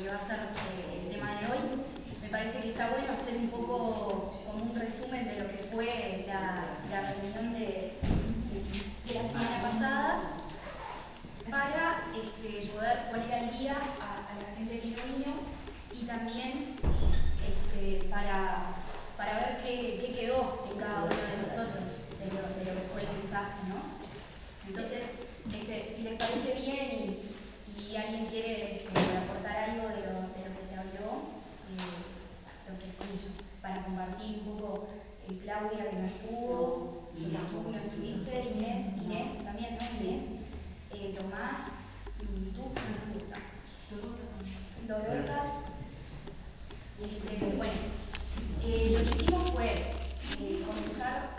que va a ser el tema de hoy, me parece que está bueno hacer un poco como un resumen de lo que fue la reunión de la semana pasada para poder poner al día a la gente que no vino y también para ver qué quedó en cada uno de nosotros de lo que fue el mensaje, ¿no? Entonces, si les parece bien y alguien quiere aportar algo de lo que se habló, los escucho para compartir un poco. Claudia, que no estuvo, tú no estuviste, Inés también, ¿no? Inés, Tomás, tú no estuviste, Dorota. Bueno, lo que hicimos fue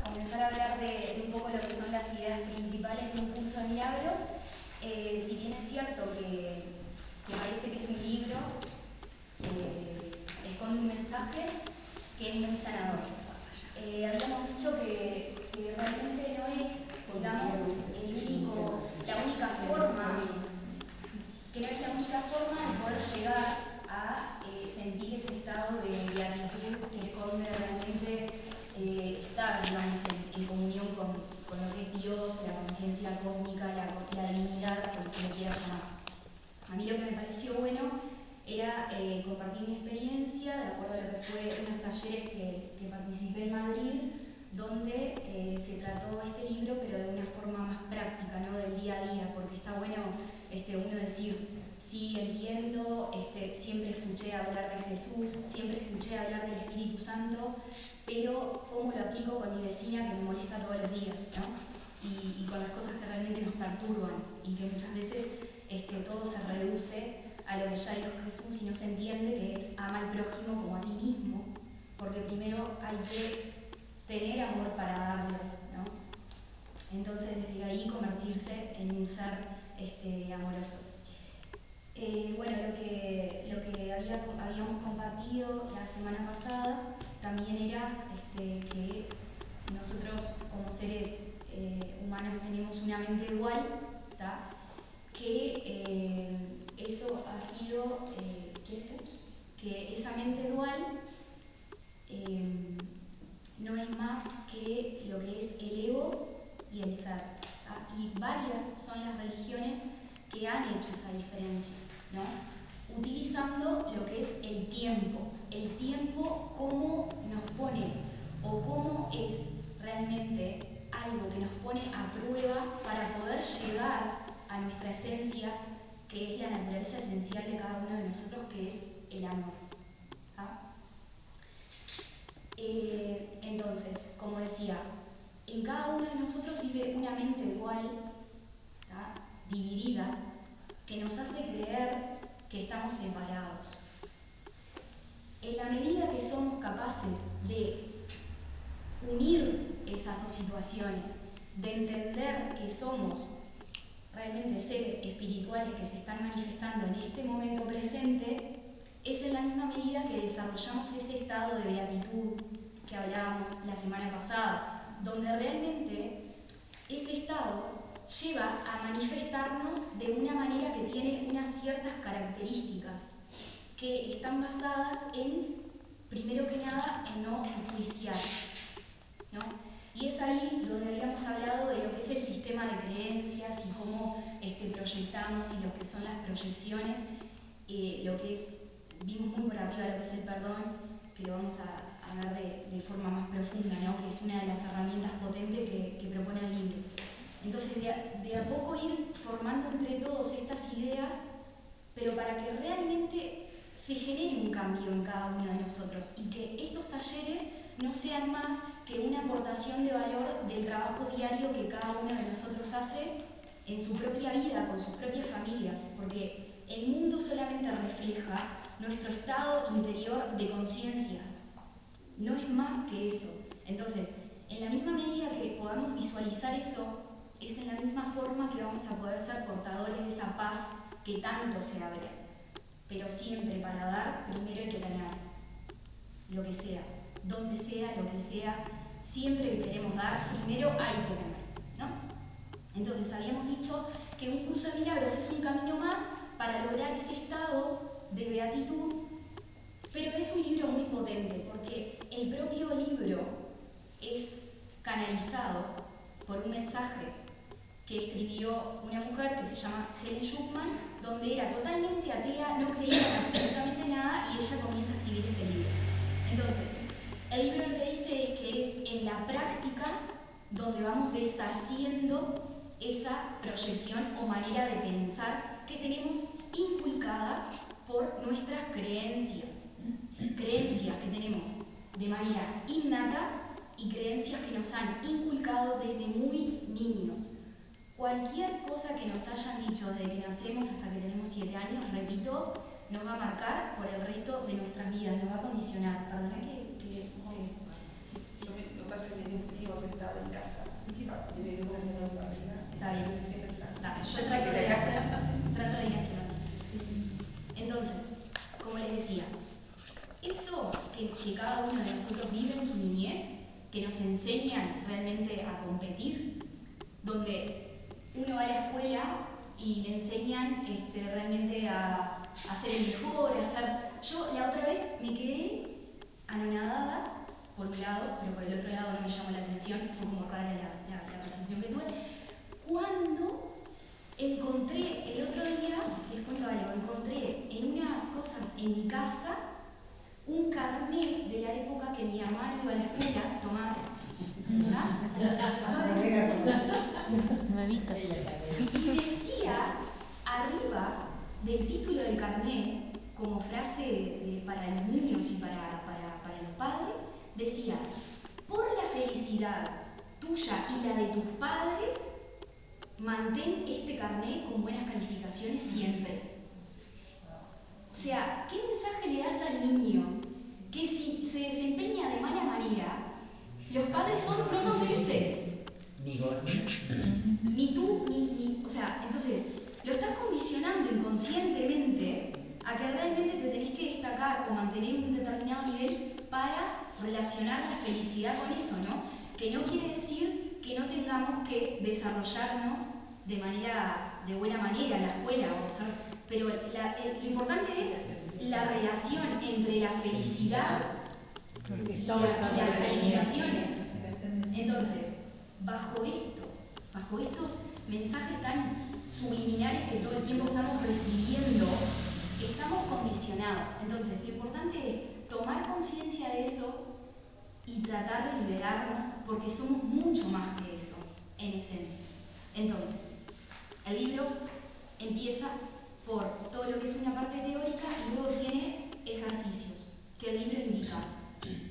comenzar a hablar de un poco lo que son las ideas principales de un curso de milagros. Si bien es cierto que parece que es un libro, esconde un mensaje que es muy sanador. Habíamos dicho que realmente no es, digamos, la única forma de poder llegar a sentir ese estado de gratitud que esconde realmente estar, digamos, en comunión con lo que es Dios, la conciencia cósmica, la divinidad, como se le quiera llamar. A mí lo que me pareció bueno era compartir mi experiencia de acuerdo a lo que fue unos talleres que participé en Madrid, donde se trató este libro, pero de una forma más práctica, ¿no? Del día a día, porque está bueno uno decir, sí, entiendo, siempre escuché hablar de Jesús, siempre escuché hablar del Espíritu Santo, pero ¿cómo lo aplico con mi vecina que me molesta todos los días, ¿no? Y con las cosas que realmente nos perturban y que muchas veces todo se reduce a lo que ya dijo Jesús y no se entiende, que es ama al prójimo como a ti mismo, porque primero hay que tener amor para darlo, ¿no? Entonces desde ahí convertirse en un ser amoroso. Bueno, lo que habíamos compartido la semana pasada también era que nosotros como seres humanos tenemos una mente dual, ¿tá? Que eso ha sido, que esa mente dual no es más que lo que es el ego y el ser, ¿tá? Y varias son las religiones que han hecho esa diferencia, ¿no? Utilizando lo que es el tiempo cómo nos pone o cómo es realmente algo que nos pone a prueba para poder llegar a nuestra esencia, que es la naturaleza esencial de cada uno de nosotros, que es el amor. ¿Ah? Entonces, como decía, en cada uno de nosotros vive una mente dual, ¿tá? Dividida, que nos hace creer que estamos separados. En la medida que somos capaces de unir esas dos situaciones, de entender que somos realmente seres espirituales que se están manifestando en este momento presente, es en la misma medida que desarrollamos ese estado de beatitud que hablábamos la semana pasada, donde realmente ese estado lleva a manifestarnos de una manera que tiene unas ciertas características que están basadas en, primero que nada, en no enjuiciar, ¿no? Y es ahí donde habíamos hablado de lo que es el sistema de creencias y cómo proyectamos y lo que son las proyecciones, lo que es, vimos muy por arriba lo que es el perdón, pero vamos a ver de forma más profunda, ¿no? Que es una de las herramientas potentes que propone el libro. Entonces, de a poco ir formando entre todos estas ideas, pero para que realmente se genere un cambio en cada uno de nosotros y que estos talleres no sean más que una aportación de valor del trabajo diario que cada uno de nosotros hace en su propia vida, con sus propias familias, porque el mundo solamente refleja nuestro estado interior de conciencia, no es más que eso. Entonces, en la misma medida que podamos visualizar eso, es en la misma forma que vamos a poder ser portadores de esa paz que tanto se abre. Pero siempre para dar, primero hay que tener lo que sea, donde sea, lo que sea, siempre que queremos dar, primero hay que tener, ¿no? Entonces habíamos dicho que un curso de milagros es un camino más para lograr ese estado de beatitud, pero es un libro muy potente porque el propio libro es canalizado por un mensaje que escribió una mujer que se llama Helen Schuckman, donde era totalmente atea, no creía en absolutamente nada, y ella comienza a escribir este libro. Entonces, el libro lo que dice es que es en la práctica donde vamos deshaciendo esa proyección o manera de pensar que tenemos inculcada por nuestras creencias que tenemos de manera innata y creencias que nos han inculcado desde muy niños. Cualquier cosa que nos hayan dicho desde que nacemos hasta que tenemos 7 años, repito, nos va a marcar por el resto de nuestras vidas, nos va a condicionar. Perdona que yo me pasa que me dio frío sentado en casa. Está bien. Yo trato de ir haciendo así. Entonces, como les decía, eso que cada uno de nosotros vive en su niñez, que nos enseñan realmente a competir, donde uno va a la escuela y le enseñan realmente a ser el mejor, a hacer... Yo la otra vez me quedé anonadada por un lado, pero por el otro lado no me llamó la atención, fue como rara la percepción que tuve, cuando encontré el otro día, les cuento algo, encontré en unas cosas en mi casa un carnet de la época que mi hermano iba a la escuela, Tomás, Nuevito. y decía arriba del título del carnet, como frase para los niños y para los padres, decía: por la felicidad tuya y la de tus padres, mantén este carnet con buenas calificaciones siempre. O sea, ¿qué mensaje le das al niño? Que si se desempeña de mala manera, los padres no son felices. Ni tú, o sea, entonces, lo estás condicionando inconscientemente a que realmente te tenés que destacar o mantener un determinado nivel para relacionar la felicidad con eso, ¿no? Que no quiere decir que no tengamos que desarrollarnos de buena manera en la escuela, pero lo importante es la relación entre la felicidad y las calificaciones. Entonces, bajo estos mensajes tan subliminales que todo el tiempo estamos recibiendo, estamos condicionados. Entonces, lo importante es tomar conciencia de eso y tratar de liberarnos, porque somos mucho más que eso, en esencia. Entonces, el libro empieza por todo lo que es una parte teórica y luego tiene ejercicios que el libro indica.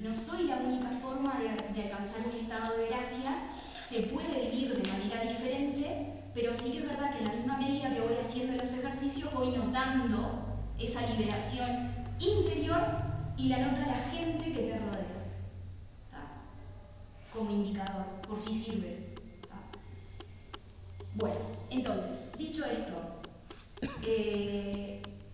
No soy la única forma de alcanzar un estado de gracia, se puede vivir de manera diferente, pero sí que es verdad que en la misma medida que voy haciendo los ejercicios voy notando esa liberación interior y la nota la gente que te rodea. ¿Tá? Como indicador, por si sirve. ¿Tá? Bueno, entonces, dicho esto,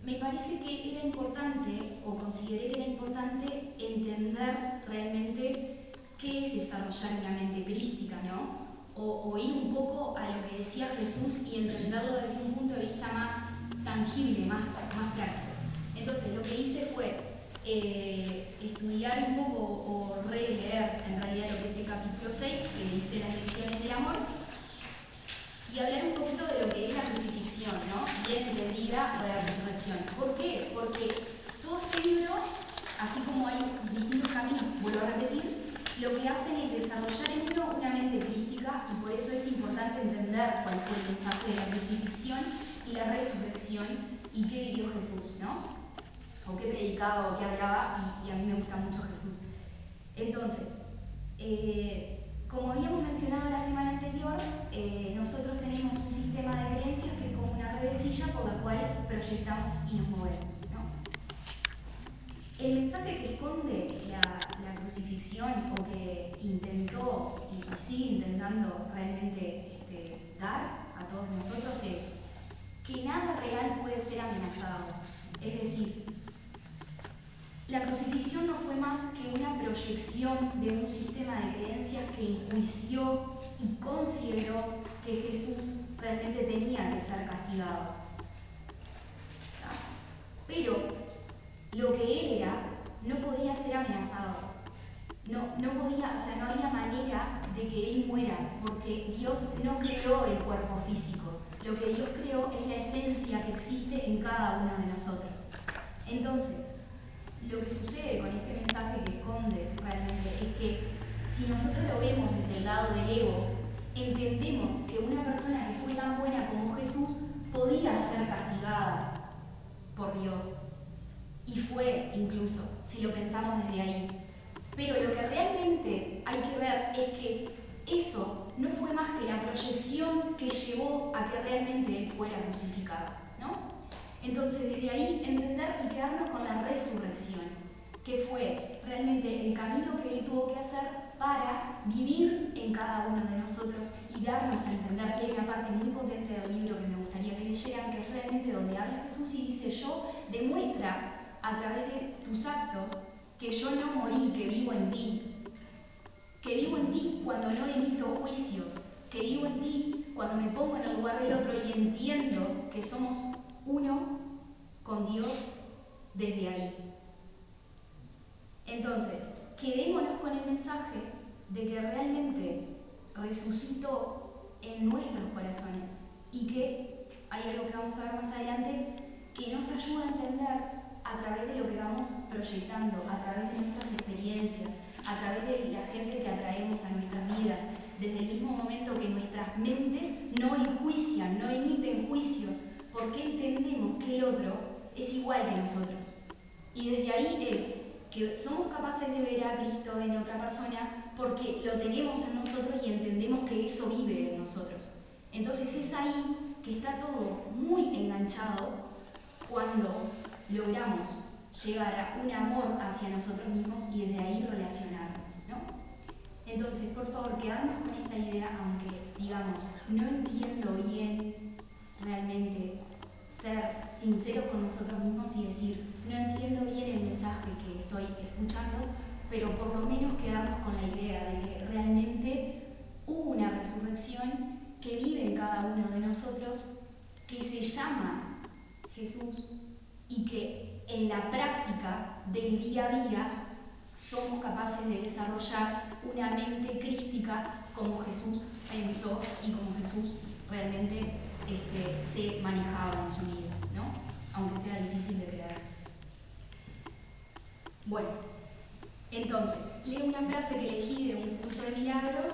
me parece que era importante, o consideré que era importante, entender realmente qué es desarrollar una mente crística, ¿no? O ir un poco a lo que decía Jesús y entenderlo desde un punto de vista más tangible, más práctico. Entonces, lo que hice fue estudiar un poco o releer en realidad lo que es el capítulo 6, que dice las lecciones del amor, y hablar un poquito de lo que es la crucifixión, ¿no? Bien entendida la resurrección. ¿Por qué? Porque todo este libro, así como hay distintos caminos, vuelvo a repetir, lo que hacen es desarrollar en uno una mente crística, y por eso es importante entender cuál fue el mensaje de la crucifixión y la resurrección y qué vivió Jesús, ¿no? O qué predicaba o qué hablaba, y a mí me gusta mucho Jesús. Entonces, como habíamos mencionado la semana anterior, nosotros tenemos un sistema de creencias que es como una redecilla por la cual proyectamos y nos movemos, ¿no? El mensaje que esconde la crucifixión, o que intentó y sigue intentando realmente dar a todos nosotros, es que nada real puede ser amenazado. Es decir, la crucifixión no fue más que una proyección de un sistema de creencias que enjuició y consideró que Jesús realmente tenía que ser castigado. Pero lo que él era no podía ser amenazado. No podía, o sea, no había manera de que él muera, porque Dios no creó el cuerpo físico. Lo que Dios creó es la esencia que existe en cada uno de nosotros. Entonces, lo que sucede con este mensaje que esconde realmente es que si nosotros lo vemos desde el lado del ego, entendemos que una persona que fue tan buena como Jesús podía ser castigada por Dios. Y fue incluso, si lo pensamos desde ahí. Pero lo que realmente hay que ver es que eso no fue más que la proyección que llevó a que realmente él fuera crucificado, ¿no? Entonces, desde ahí entender y quedarnos con la resurrección, que fue realmente el camino que él tuvo que hacer para vivir en cada uno de nosotros y darnos a entender que hay una parte muy potente del libro que me gustaría que leyeran, que es realmente donde habla Jesús y dice: yo demuestra a través de tus actos que yo no morí, que vivo en ti. Que vivo en ti cuando no emito juicios. Que vivo en ti cuando me pongo en el lugar del otro y entiendo que somos uno con Dios desde ahí. Entonces, quedémonos con el mensaje de que realmente resucitó en nuestros corazones y que hay algo que vamos a ver más adelante que nos ayuda a entender a través de lo que vamos proyectando, a través de nuestras experiencias, a través de la gente que atraemos a nuestras vidas, desde el mismo momento que nuestras mentes no enjuician, no emiten juicios, porque entendemos que el otro es igual que nosotros. Y desde ahí es que somos capaces de ver a Cristo en otra persona porque lo tenemos en nosotros y entendemos que eso vive en nosotros. Entonces es ahí que está todo muy enganchado cuando logramos llegar a un amor hacia nosotros mismos y desde ahí relacionarnos, ¿no? Entonces, por favor, quedarnos con esta idea, aunque digamos, no entiendo bien realmente ser sinceros con nosotros mismos y decir, no entiendo bien el mensaje que estoy escuchando, pero por lo menos quedarnos con la idea de que realmente hubo una resurrección que vive en cada uno de nosotros, que se llama Jesús y que en la práctica del día a día somos capaces de desarrollar una mente crística como Jesús pensó y como Jesús realmente se manejaba en su vida, ¿no? Aunque sea difícil de creer. Bueno, entonces, leo una frase que elegí de un curso de milagros.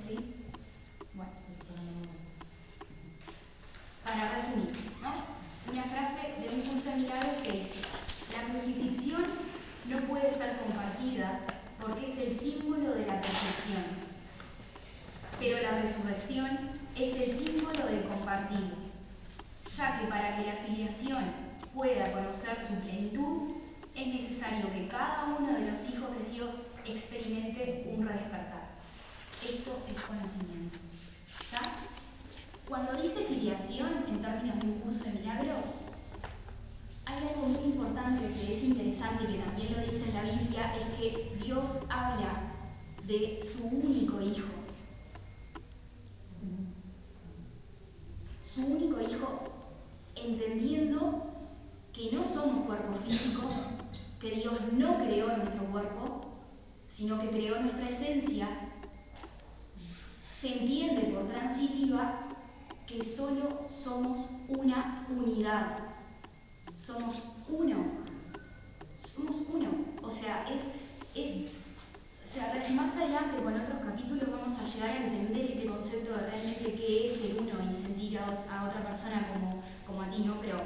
¿Sí? Bueno. Para resumir, ¿no? Una frase de un curso de milagros que dice: la crucifixión no puede ser compartida porque es el símbolo de la perfección, pero la resurrección es el símbolo del compartir, ya que para que la filiación pueda conocer su plenitud, es necesario que cada uno de los hijos de Dios experimente un redespertar. Esto es conocimiento. ¿Está? Cuando dice filiación, en términos de un curso de milagros, hay algo muy importante que es interesante, que también lo dice en la Biblia, es que Dios habla de su único hijo. Su único hijo, entendiendo que no somos cuerpo físico, que Dios no creó nuestro cuerpo, sino que creó nuestra esencia, se entiende por transitiva que solo somos una unidad. Somos uno. Somos uno. O sea, más adelante con otros capítulos vamos a llegar a entender este concepto de realmente qué es el uno y sentir a otra persona como a ti, ¿no? Pero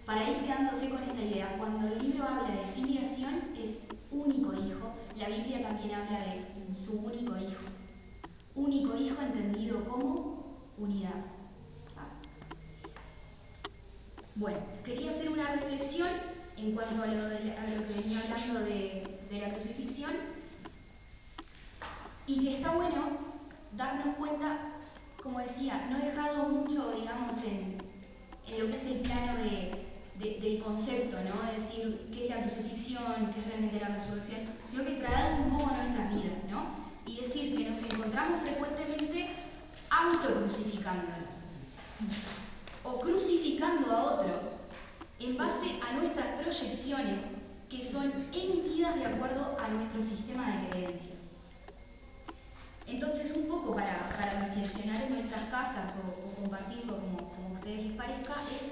para ir quedándose con esa idea, cuando el libro habla de filiación es único hijo, la Biblia también habla de su único hijo. Único hijo entendido como unidad. Bueno, quería hacer una reflexión en cuanto a lo que venía hablando de la crucifixión y que está bueno darnos cuenta, como decía, no dejarlo mucho, digamos, en lo que es el plano del concepto, ¿no? De decir qué es la crucifixión, qué es realmente la resurrección, sino que traerlo un poco a nuestras vidas, ¿no? Y decir que nos encontramos frecuentemente autocrucificándonos. o crucificando a otros en base a nuestras proyecciones que son emitidas de acuerdo a nuestro sistema de creencias. Entonces, un poco para reflexionar en nuestras casas o compartirlo como a ustedes les parezca, es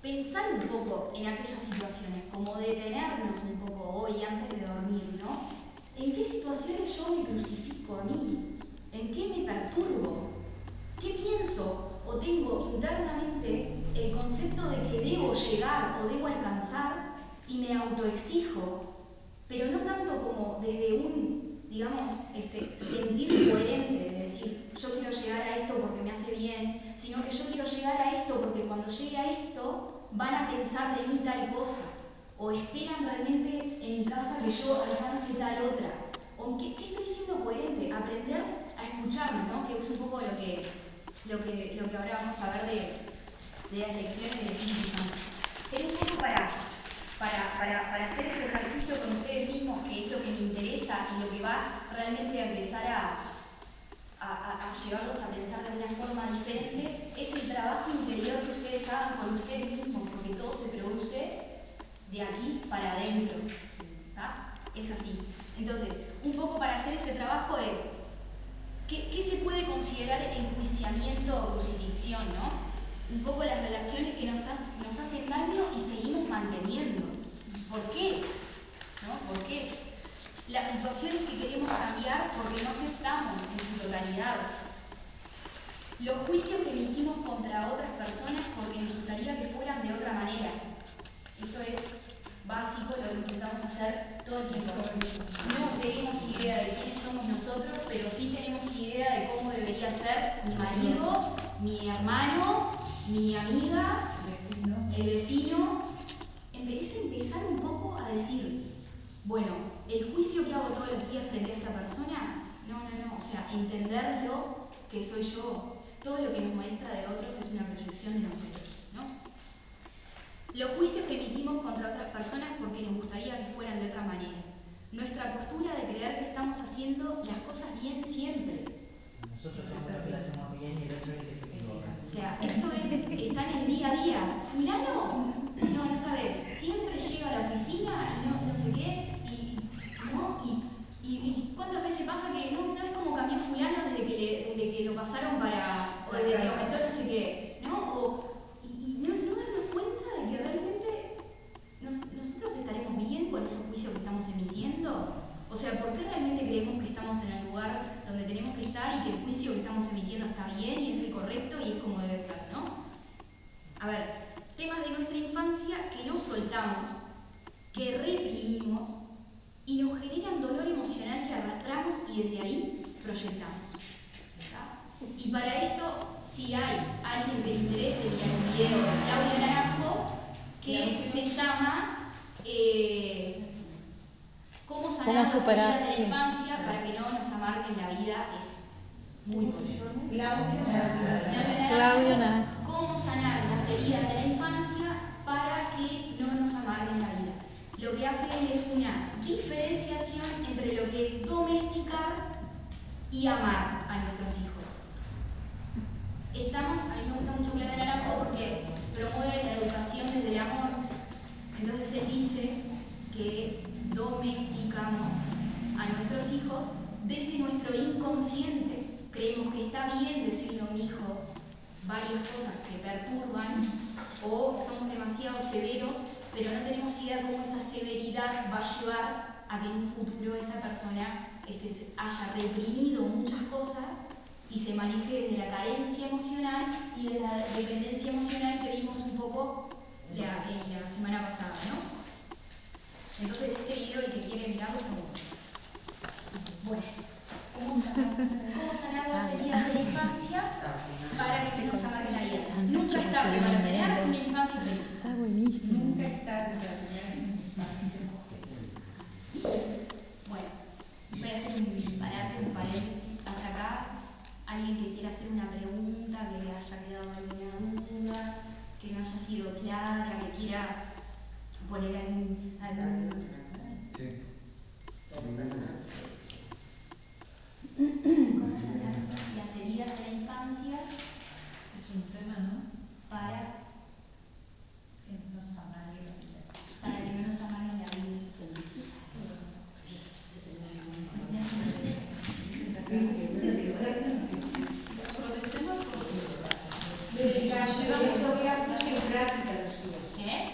pensar un poco en aquellas situaciones, como detenernos un poco hoy antes de dormir, ¿no? ¿En qué situaciones yo me crucifico a mí? ¿En qué me perturbo? ¿Qué pienso o tengo internamente el concepto de que debo llegar o debo alcanzar y me autoexijo, pero no tanto como desde un, digamos, sentir coherente, de decir, yo quiero llegar a esto porque me hace bien, sino que yo quiero llegar a esto porque cuando llegue a esto van a pensar de mí tal cosa, o esperan realmente en mi casa que yo alcance tal otra, o que estoy siendo coherente, aprender a escucharme, ¿no? Que es un poco lo que ahora vamos a ver de las lecciones de Espíritu Santo. Es un poco para hacer este ejercicio con ustedes mismos, que es lo que me interesa y lo que va realmente a empezar a llevarlos a pensar de una forma diferente, es el trabajo interior que ustedes hagan con ustedes mismos, porque todo se produce de aquí para adentro. ¿Tá? Es así. Entonces, un poco para hacer ese trabajo es, ¿qué se puede considerar enjuiciamiento o crucifixión, no? Un poco las relaciones que nos hacen daño y seguimos manteniendo. ¿Por qué? ¿No? ¿Por qué? Las situaciones que queremos cambiar porque no aceptamos en su totalidad. Los juicios que emitimos contra otras personas porque nos gustaría que fueran de otra manera. Eso es básico, lo que intentamos hacer todo el tiempo. No tenemos idea de quiénes somos nosotros, pero sí tenemos idea de cómo debería ser mi marido, mi hermano, mi amiga, el vecino. Es empezar un poco a decir, bueno, el juicio que hago todos los días frente a esta persona, no, o sea, entenderlo que soy yo. Todo lo que nos molesta de otros es una proyección de nosotros, ¿no? Los juicios que emitimos contra otras personas porque nos gustaría que fueran de otra manera. Nuestra postura de creer que estamos haciendo las cosas bien siempre. Nosotros somos los que lo hacemos bien y el otro es el que se equivoca. O sea, eso está en el día a día. Fulano, no sabes, siempre llega a la oficina y no sé qué, y cuántas veces pasa que no es como cambió fulano desde que lo pasaron o desde que aumentó no sé qué, ¿no? Y no darnos cuenta de que realmente nosotros estaremos bien con esos juicios que estamos emitiendo. O sea, ¿por qué realmente creemos que estamos en el lugar donde tenemos que estar y que el juicio que estamos emitiendo está bien y es el correcto y es como debe ser, ¿no? A ver, temas de nuestra infancia que no soltamos, que reprimimos y nos generan dolor emocional que arrastramos y desde ahí proyectamos. ¿Está? Y para esto, si hay alguien que le interese mirar un video de Claudio Naranjo que se llama ¿Cómo sanar las heridas de la infancia para que no nos amarguen la vida? Es muy bueno. Claudio Naranjo. ¿Cómo sanar las heridas de la infancia para que no nos amarguen la vida? Lo que hace él es una diferenciación entre lo que es domesticar y amar a nuestros hijos. A mí me gusta mucho Claudio Naranjo porque promueve la educación desde el amor. Entonces él dice que domesticamos a nuestros hijos desde nuestro inconsciente. Creemos que está bien decirle a un hijo varias cosas que perturban o somos demasiado severos, pero no tenemos idea de cómo esa severidad va a llevar a que en un futuro esa persona haya reprimido muchas cosas y se maneje desde la carencia emocional y de la dependencia emocional que vimos un poco la semana pasada, ¿no? Entonces este video, el que quiere mirarlo, es como... Bueno, ¿cómo sanar las heridas de la infancia para que se nos amargue la vida? Nunca es tarde para tener una infancia feliz. Está buenísimo. Nunca es tarde para tener una infancia. Bueno, voy a hacer un paréntesis hasta acá. Alguien que quiera hacer una pregunta, que le haya quedado alguna duda, que no haya sido clara, que quiera poner algún... Sí. ¿Cómo sanar las heridas de la infancia? Es un tema, ¿no? Para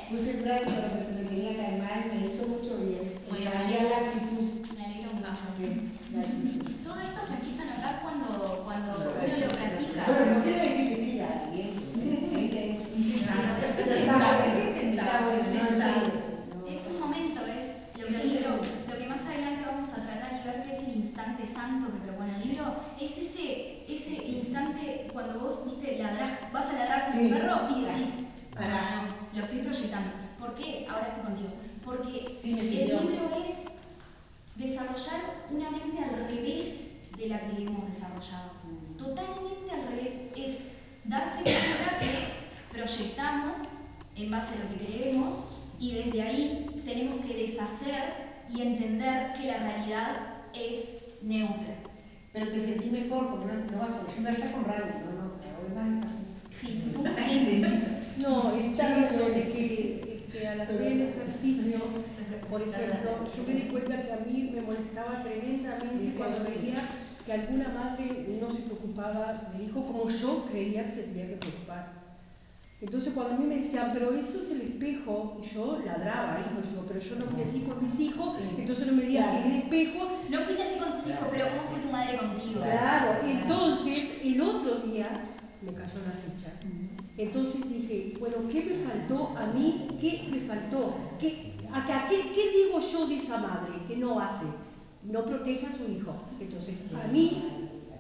puse el brazo para que me venía a calmar, me hizo mucho bien. Muy bien. Cambiar la actitud. Me alegro mucho. La actitud. Todo esto se empieza a notar cuando uno lo practica. Bueno, no quiero decir que sí, ya, bien. Es un momento, es lo que más adelante vamos a tratar y ver que es el instante santo que propone el libro, es ese instante cuando vos, viste, ladrás, vas a ladrar con tu perro y decís, no, lo estoy proyectando. ¿Por qué? Ahora estoy contigo. Porque el libro es desarrollar una mente al revés de la que hemos desarrollado. Totalmente al revés. Es darte cuenta que proyectamos en base a lo que creemos y desde ahí tenemos que deshacer y entender que la realidad es neutra. Pero te sentí mejor, como no vas a conversar con rabia, no, hoy vas a Sí, No, está razón de que al hacer el ejercicio, por ejemplo, yo me di cuenta que a mí me molestaba tremendamente cuando veía que alguna madre no se preocupaba del hijo como yo creía que se tenía que preocupar. Entonces cuando a mí me decían, pero eso es el espejo, y yo ladraba, digo, pero yo no fui así con mis hijos, entonces no me digan que es el espejo. No fuiste así con tus hijos, pero ¿cómo fue tu madre contigo? Claro, entonces el otro día me cayó la ficha. Entonces dije, bueno, ¿qué me faltó a mí? ¿Qué me faltó? ¿Qué digo yo de esa madre que no hace? No protege a su hijo. Entonces, a mí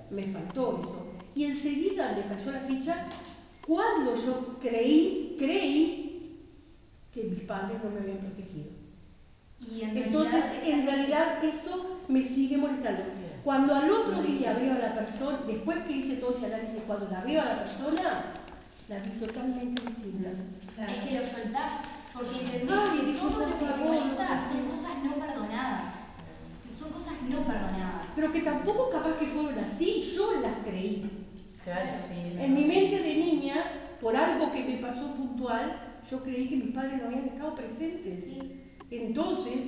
me faltó eso. Y enseguida me cayó la ficha cuando yo creí que mis padres no me habían protegido. Y Entonces, en realidad eso me sigue molestando. Cuando al otro día veo a la persona, después que hice todo ese análisis, cuando la veo a la persona, la vi totalmente distinta. Es que lo soltás, porque entendés Ay, que Dios, todo lo que por te favor. molesta son cosas no perdonadas. Son cosas no perdonadas. Pero que tampoco capaz que fueron así, yo las creí. Claro, sí. En mi mente de niña, por algo que me pasó puntual, yo creí que mis padres no habían estado presentes. Entonces,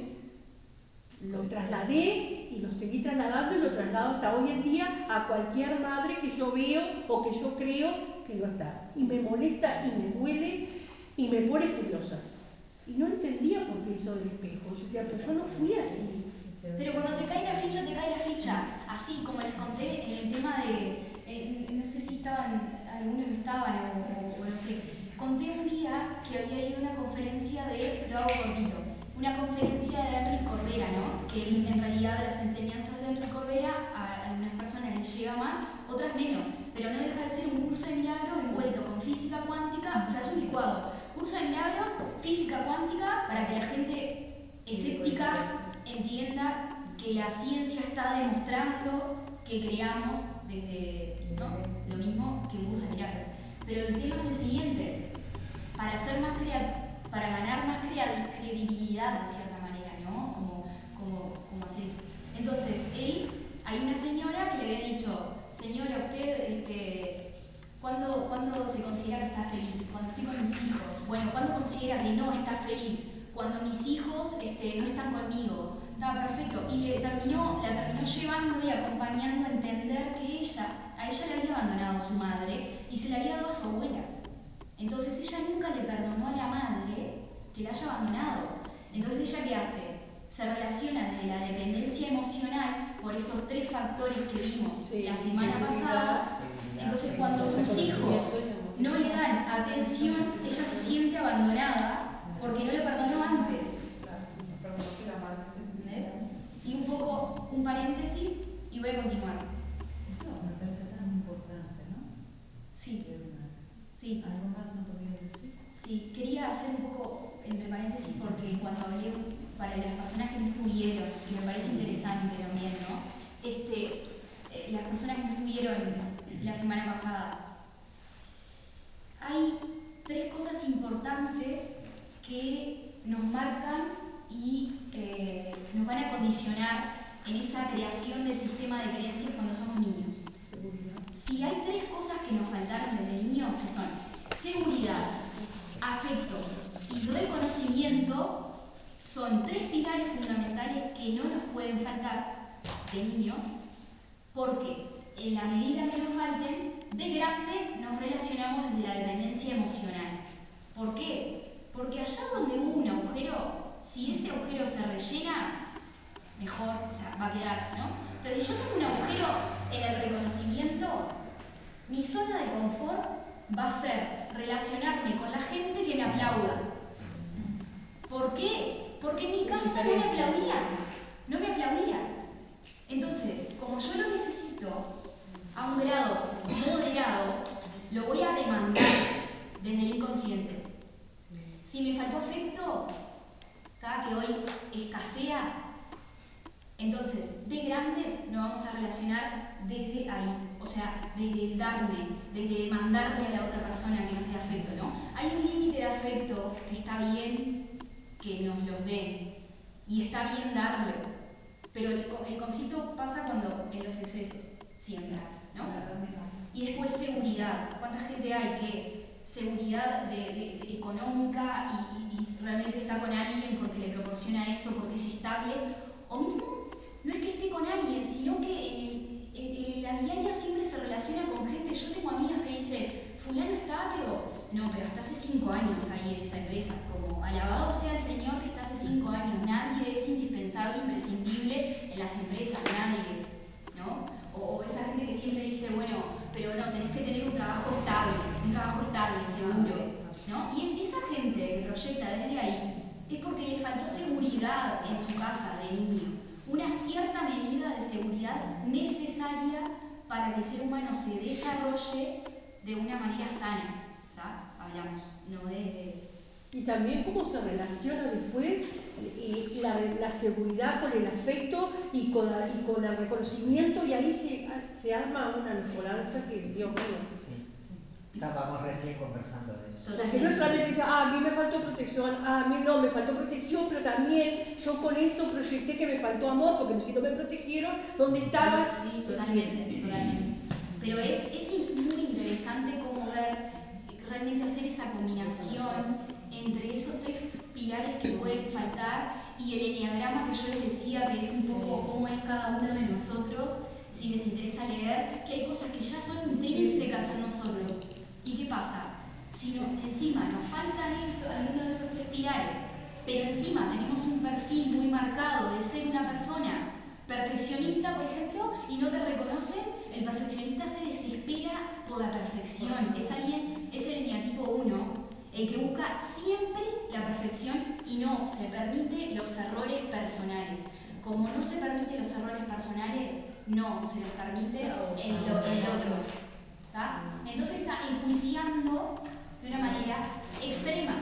lo trasladé y lo seguí trasladando y lo traslado hasta hoy en día a cualquier madre que yo veo o que yo creo que no está. Y me molesta y me duele y me pone furiosa. Y no entendía por qué hizo el espejo. Yo decía, pero yo no fui así. Pero cuando te cae la ficha, te cae la ficha. Así como les conté en el tema de, no sé si estaban, algunos no estaban o no sé. Conté un día que había ido a una conferencia lo hago cortito, una conferencia de Enrique Corbera, ¿no? Que en realidad las enseñanzas de Enrique Corbera a algunas personas les llega más, otras menos. Pero no deja de ser un curso de milagros envuelto con física cuántica, o sea, es un licuado. Curso de milagros, física cuántica, para que la gente escéptica entienda que la ciencia está demostrando que creamos desde, ¿no? Lo mismo que un curso de milagros. Pero el tema es el siguiente, para ganar más credibilidad de cierta manera, ¿no? Como hacer eso. Entonces, hay una señora que le había dicho, señora, usted, ¿cuándo se considera que está feliz? Cuando estoy con mis hijos. Bueno, ¿cuándo considera que no está feliz? Cuando mis hijos no están conmigo. Está perfecto. Y la terminó llevando y acompañando a entender que a ella le había abandonado su madre y se la había dado a su abuela. Entonces ella nunca le perdonó a la madre que la haya abandonado. Entonces ella, ¿qué hace? Se relaciona desde la dependencia emocional por esos 3 factores que vimos la semana pasada. Entonces cuando sus hijos no le dan atención, ella se siente abandonada porque no le perdonó antes. ¿Entendés? Y un poco un paréntesis y voy a continuar. Eso me parece tan importante, ¿no? Sí. Sí. ¿Algo más no podría decir? Sí, quería hacer un poco entre paréntesis porque cuando hablé para las personas que no estuvieron, que me parece interesante también, ¿no? Las personas que no estuvieron la semana pasada, hay 3 cosas importantes que nos marcan y nos van a condicionar en esa creación del sistema de creencias cuando somos niños. Si hay 3 cosas que nos faltaron desde niños, que son seguridad, afecto y reconocimiento, son 3 pilares fundamentales que no nos pueden faltar de niños, porque en la medida que nos falten, de grande nos relacionamos desde la dependencia emocional. ¿Por qué? Porque allá donde hubo un agujero, si ese agujero se rellena, mejor, o sea, va a quedar, ¿no? Entonces, si yo tengo un agujero en el reconocimiento, mi zona de confort va a ser relacionarme con la gente que me aplauda. ¿Por qué? Porque en mi casa no me aplaudían. No me aplaudían. Entonces, como yo lo necesito a un grado moderado, lo voy a demandar desde el inconsciente. Si me faltó afecto, ¿tá? Que hoy escasea, entonces de grandes nos vamos a relacionar desde ahí, o sea, desde el darme, desde mandarle a la otra persona que nos dé afecto, ¿no? Hay un límite de afecto que está bien que nos los den y está bien darlo, pero el conflicto pasa cuando en los excesos, siempre, ¿no? Y después seguridad. ¿Cuánta gente hay que seguridad económica y realmente está con alguien porque le proporciona eso, porque es estable? O mismo, no es que esté con alguien, sino que en la diaria siempre se relaciona con gente. Yo tengo amigas que dicen, fulano está, pero hasta hace 5 años ahí en esa empresa. Como alabado sea el Señor que está hace 5 años. Nadie es indispensable, imprescindible en las empresas, nadie, ¿no? O esa gente que siempre dice, bueno, pero no, tenés que tener un trabajo estable, seguro, ¿no? Y esa gente que proyecta desde ahí es porque le faltó seguridad en su casa de niño, una cierta medida de seguridad necesaria para que el ser humano se desarrolle de una manera sana, ¿tá? Hablamos, no de... Y también cómo se relaciona después la seguridad con el afecto y con el reconocimiento, y ahí se arma una mejoranza que Dios mío. Sí. Estábamos recién conversando de eso. Porque no es solamente que a mí me faltó protección, a mí no me faltó protección, pero también yo con eso proyecté que me faltó amor, porque si no me protegieron, ¿dónde estaban? Sí, totalmente. Pero es muy interesante cómo ver, realmente hacer esa combinación entre esos 3 pilares que pueden faltar y el enneagrama que yo les decía, que es un poco cómo es cada uno de nosotros, si les interesa leer, que hay cosas que ya son intrínsecas en nosotros. ¿Y qué pasa? Si encima nos faltan alguno de esos 3 pilares, pero encima tenemos un perfil muy marcado de ser una persona perfeccionista, por ejemplo, y no te reconocen, el perfeccionista se desespera por la perfección. Es el eneatipo 1, el que busca siempre la perfección y no se permite los errores personales. Como no se permite los errores personales, no se les permite el otro. ¿Tá? Entonces está enjuiciando de una manera extrema.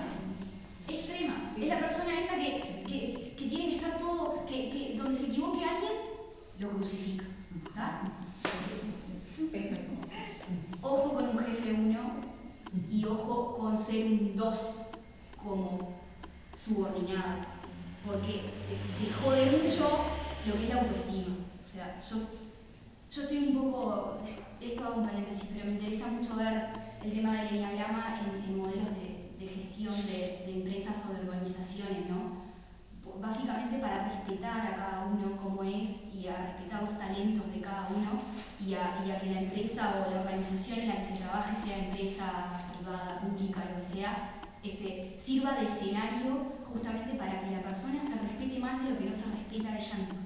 Es la persona esa que tiene que estar todo, que donde se equivoque alguien, lo crucifica. ¿Tá? Ojo con un jefe 1 y ojo con ser un 2 como subordinado, porque te jode mucho lo que es la autoestima. O sea, yo estoy un poco, esto hago un paréntesis, pero me interesa mucho ver el tema del enneagrama en modelos de gestión de empresas o de organizaciones, ¿no? Básicamente para respetar a cada uno como es y a respetar los talentos de cada uno y a que la empresa o la organización en la que se trabaje, sea empresa privada, pública, lo que sea, sirva de escenario justamente para que la persona se respete más de lo que no se respeta a ella misma,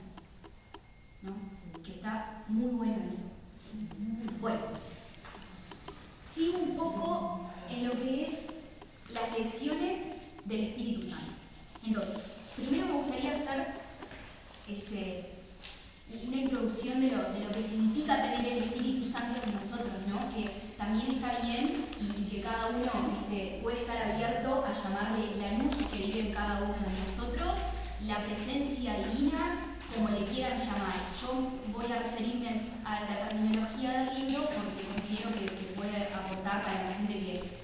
¿no? Que está muy bueno eso. Bueno, sigo un poco en lo que es las lecciones del Espíritu Santo. Entonces, primero me gustaría hacer una introducción de lo que significa tener el Espíritu Santo en nosotros, ¿no? Que también está bien y que cada uno puede estar abierto a llamarle la luz que vive en cada uno de nosotros, la presencia divina, como le quieran llamar. Yo voy a referirme a la terminología del libro porque considero que puede aportar para la gente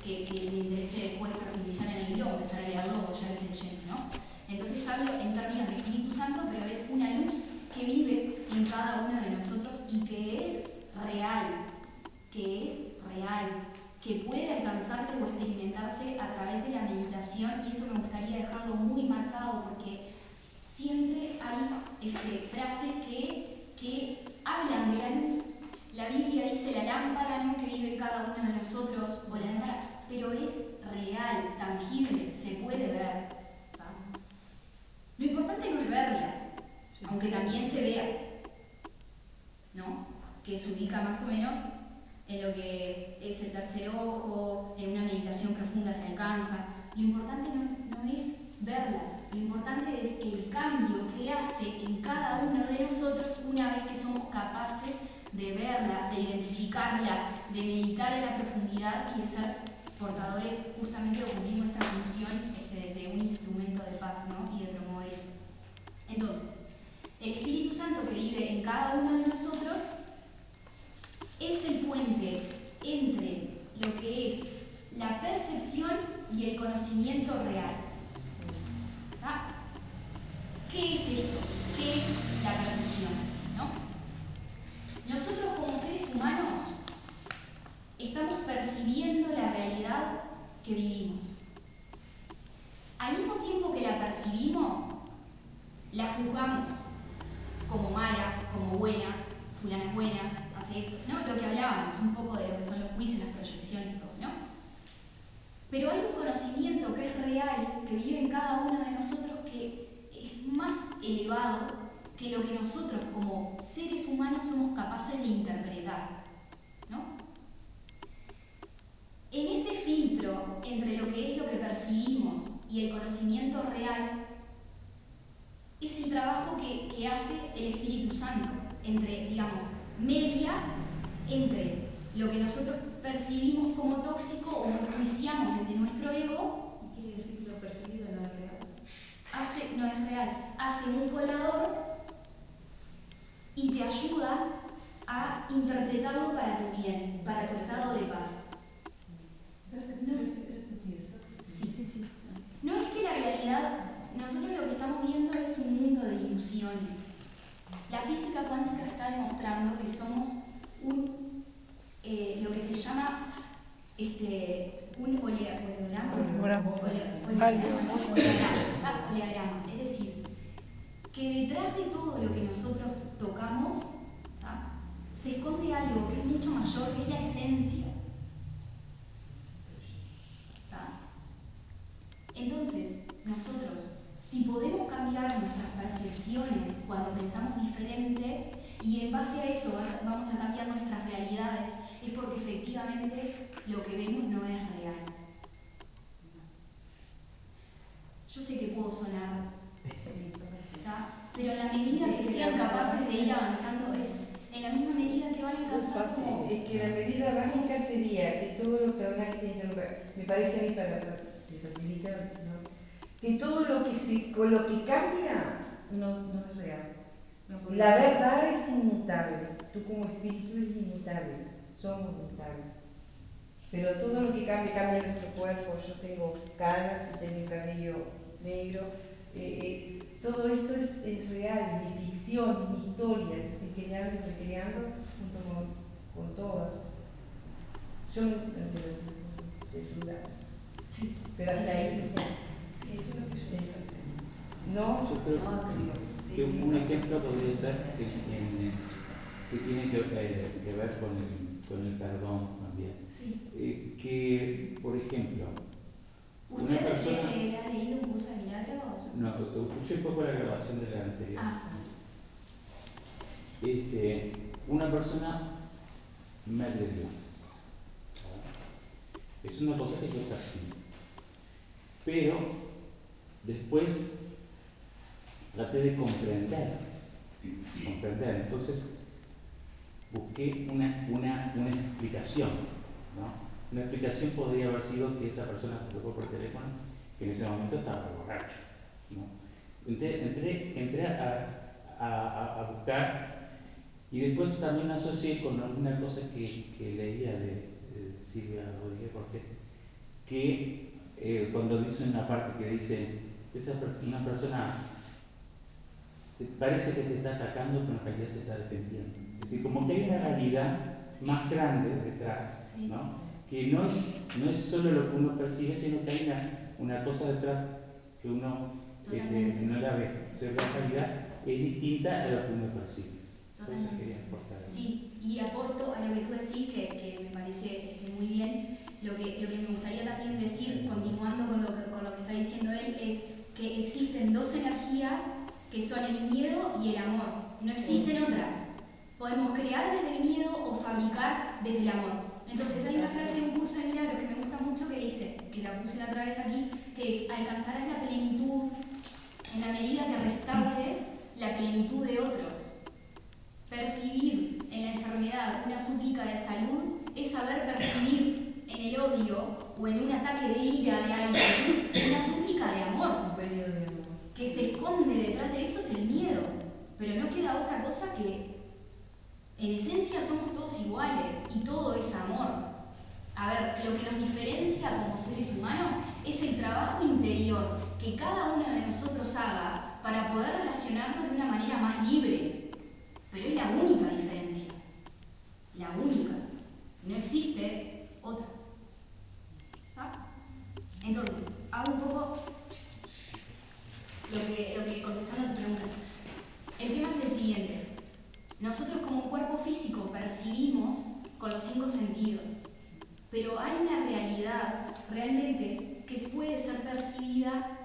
que le interese después profundizar en el libro o empezar a leerlo o ya lo esté leyendo, ¿no? Entonces hablo en términos de Espíritu Santo, pero es una luz que vive en cada uno de nosotros y que es real, que puede alcanzarse o experimentarse a través de la meditación, y esto me gustaría dejarlo muy marcado porque siempre hay frases que hablan de la luz. La Biblia dice la lámpara, ¿no? Que vive en cada uno de nosotros, o la lámpara, pero es real, tangible, se puede ver. ¿tá? Lo importante no es verla, aunque también se vea, ¿no? Que se ubica más o menos en lo que es el tercer ojo, en una meditación profunda se alcanza. Lo importante no es verla, lo importante es el cambio que hace en cada uno de nosotros una vez que somos capaces de verla, de identificarla, de meditar en la profundidad y de ser portadores justamente de cumplir nuestra función de un instrumento de paz, ¿no? Y de promover eso. Entonces, el Espíritu Santo que vive en cada uno de nosotros es el puente entre lo que es la percepción y el conocimiento real. ¿Tá? ¿Qué es esto? ¿Qué es la percepción? ¿No? Nosotros como seres humanos estamos percibiendo la realidad que vivimos. Al mismo tiempo que la percibimos, la juzgamos como mala, como buena, fulana es buena, hace esto, ¿no? Lo que hablábamos, un poco de lo que son los juicios, las proyecciones, todo, ¿no? Pero hay un conocimiento que es real, que vive en cada uno de nosotros, que es más elevado que lo que nosotros como seres humanos somos capaces de interpretar, ¿no? En ese filtro entre lo que es lo que percibimos y el conocimiento real, es el trabajo que hace el Espíritu Santo, entre, digamos, media entre lo que nosotros percibimos como tóxico o enjuiciamos desde nuestro ego. ¿Quiere decir que lo percibido no es real? No es real, hace un colador y te ayuda a interpretarlo para tu bien, para tu estado de paz. No es que la realidad, nosotros lo que estamos viendo es un mundo de ilusiones. La física cuántica está demostrando que somos lo que se llama un oleograma. Es decir, que detrás de todo lo que nosotros tocamos, ¿tá? Se esconde algo que es mucho mayor, que es la esencia. ¿Tá? Entonces, nosotros, si podemos cambiar nuestras percepciones cuando pensamos diferente y en base a eso vamos a cambiar nuestras realidades, es porque efectivamente lo que vemos no es real. Yo sé que puedo sonar, ¿tá? Pero en la medida que sean capaces de ir avanzando, es en la misma medida que van alcanzando. Es que la medida básica sería que todo lo que ahora me parece a mí para facilitar, ¿no? Que todo con lo que cambia no es real. La verdad es inmutable. Tú como espíritu eres inmutable. Somos inmutables. Pero todo lo que cambia nuestro cuerpo. Yo tengo canas y tengo el cabello negro. Todo esto es real, mi ficción, mi historia. Estoy creando y recreando junto con todas. Yo no te ayuda. Sí. Pero hasta ahí. Eso es lo que yo digo. No, Yo creo que un ejemplo podría ser que tiene que ver con el perdón también. Sí. Que, por ejemplo, una ¿Usted persona... ha leído un curso de milagros? No, escuché un poco la grabación de la anterior. Una persona me agredió. Es una cosa que yo percibo. Pero después traté de comprender. Entonces busqué una explicación, ¿no? Una explicación podría haber sido que esa persona se tocó por teléfono, que en ese momento estaba borracho, ¿no? Entré a buscar y después también asocié con alguna cosa que leía de Silvia Rodríguez Cortés, que cuando dice una parte que dice una persona parece que te está atacando pero en realidad se está defendiendo. Es decir, como que hay una realidad más grande detrás, ¿no? Que no es solo lo que uno percibe, sino que hay una cosa detrás que uno no la ve. O sea, la realidad es distinta a lo que uno percibe. Entonces quería aportar. Sí, y aporto a lo que tú decís, que me parece muy bien. lo que me gustaría también decir, continuando con lo que está diciendo él, es que existen dos energías que son el miedo y el amor. No existen otras. Podemos crear desde el miedo o fabricar desde el amor. Entonces hay una frase de un curso de milagros que me gusta mucho que dice, que la puse la otra vez aquí, que es: alcanzarás la plenitud en la medida que restaures la plenitud de otros. Percibir en la enfermedad una súplica de salud es saber percibir en el odio o en un ataque de ira de alguien una súplica de amor. Un pedido de amor. Que se esconde detrás de eso es el miedo, pero no queda otra cosa que, en esencia, somos todos iguales y todo es amor. A ver, lo que nos diferencia como seres humanos es el trabajo interior que cada uno de nosotros haga para poder relacionarnos de una manera más libre. Pero es la única diferencia. La única. No existe otra. ¿Ah? Entonces, hago un poco lo que contestando a tu pregunta. El tema es el siguiente. Nosotros como cuerpo físico percibimos con los 5 sentidos, pero hay una realidad realmente que puede ser percibida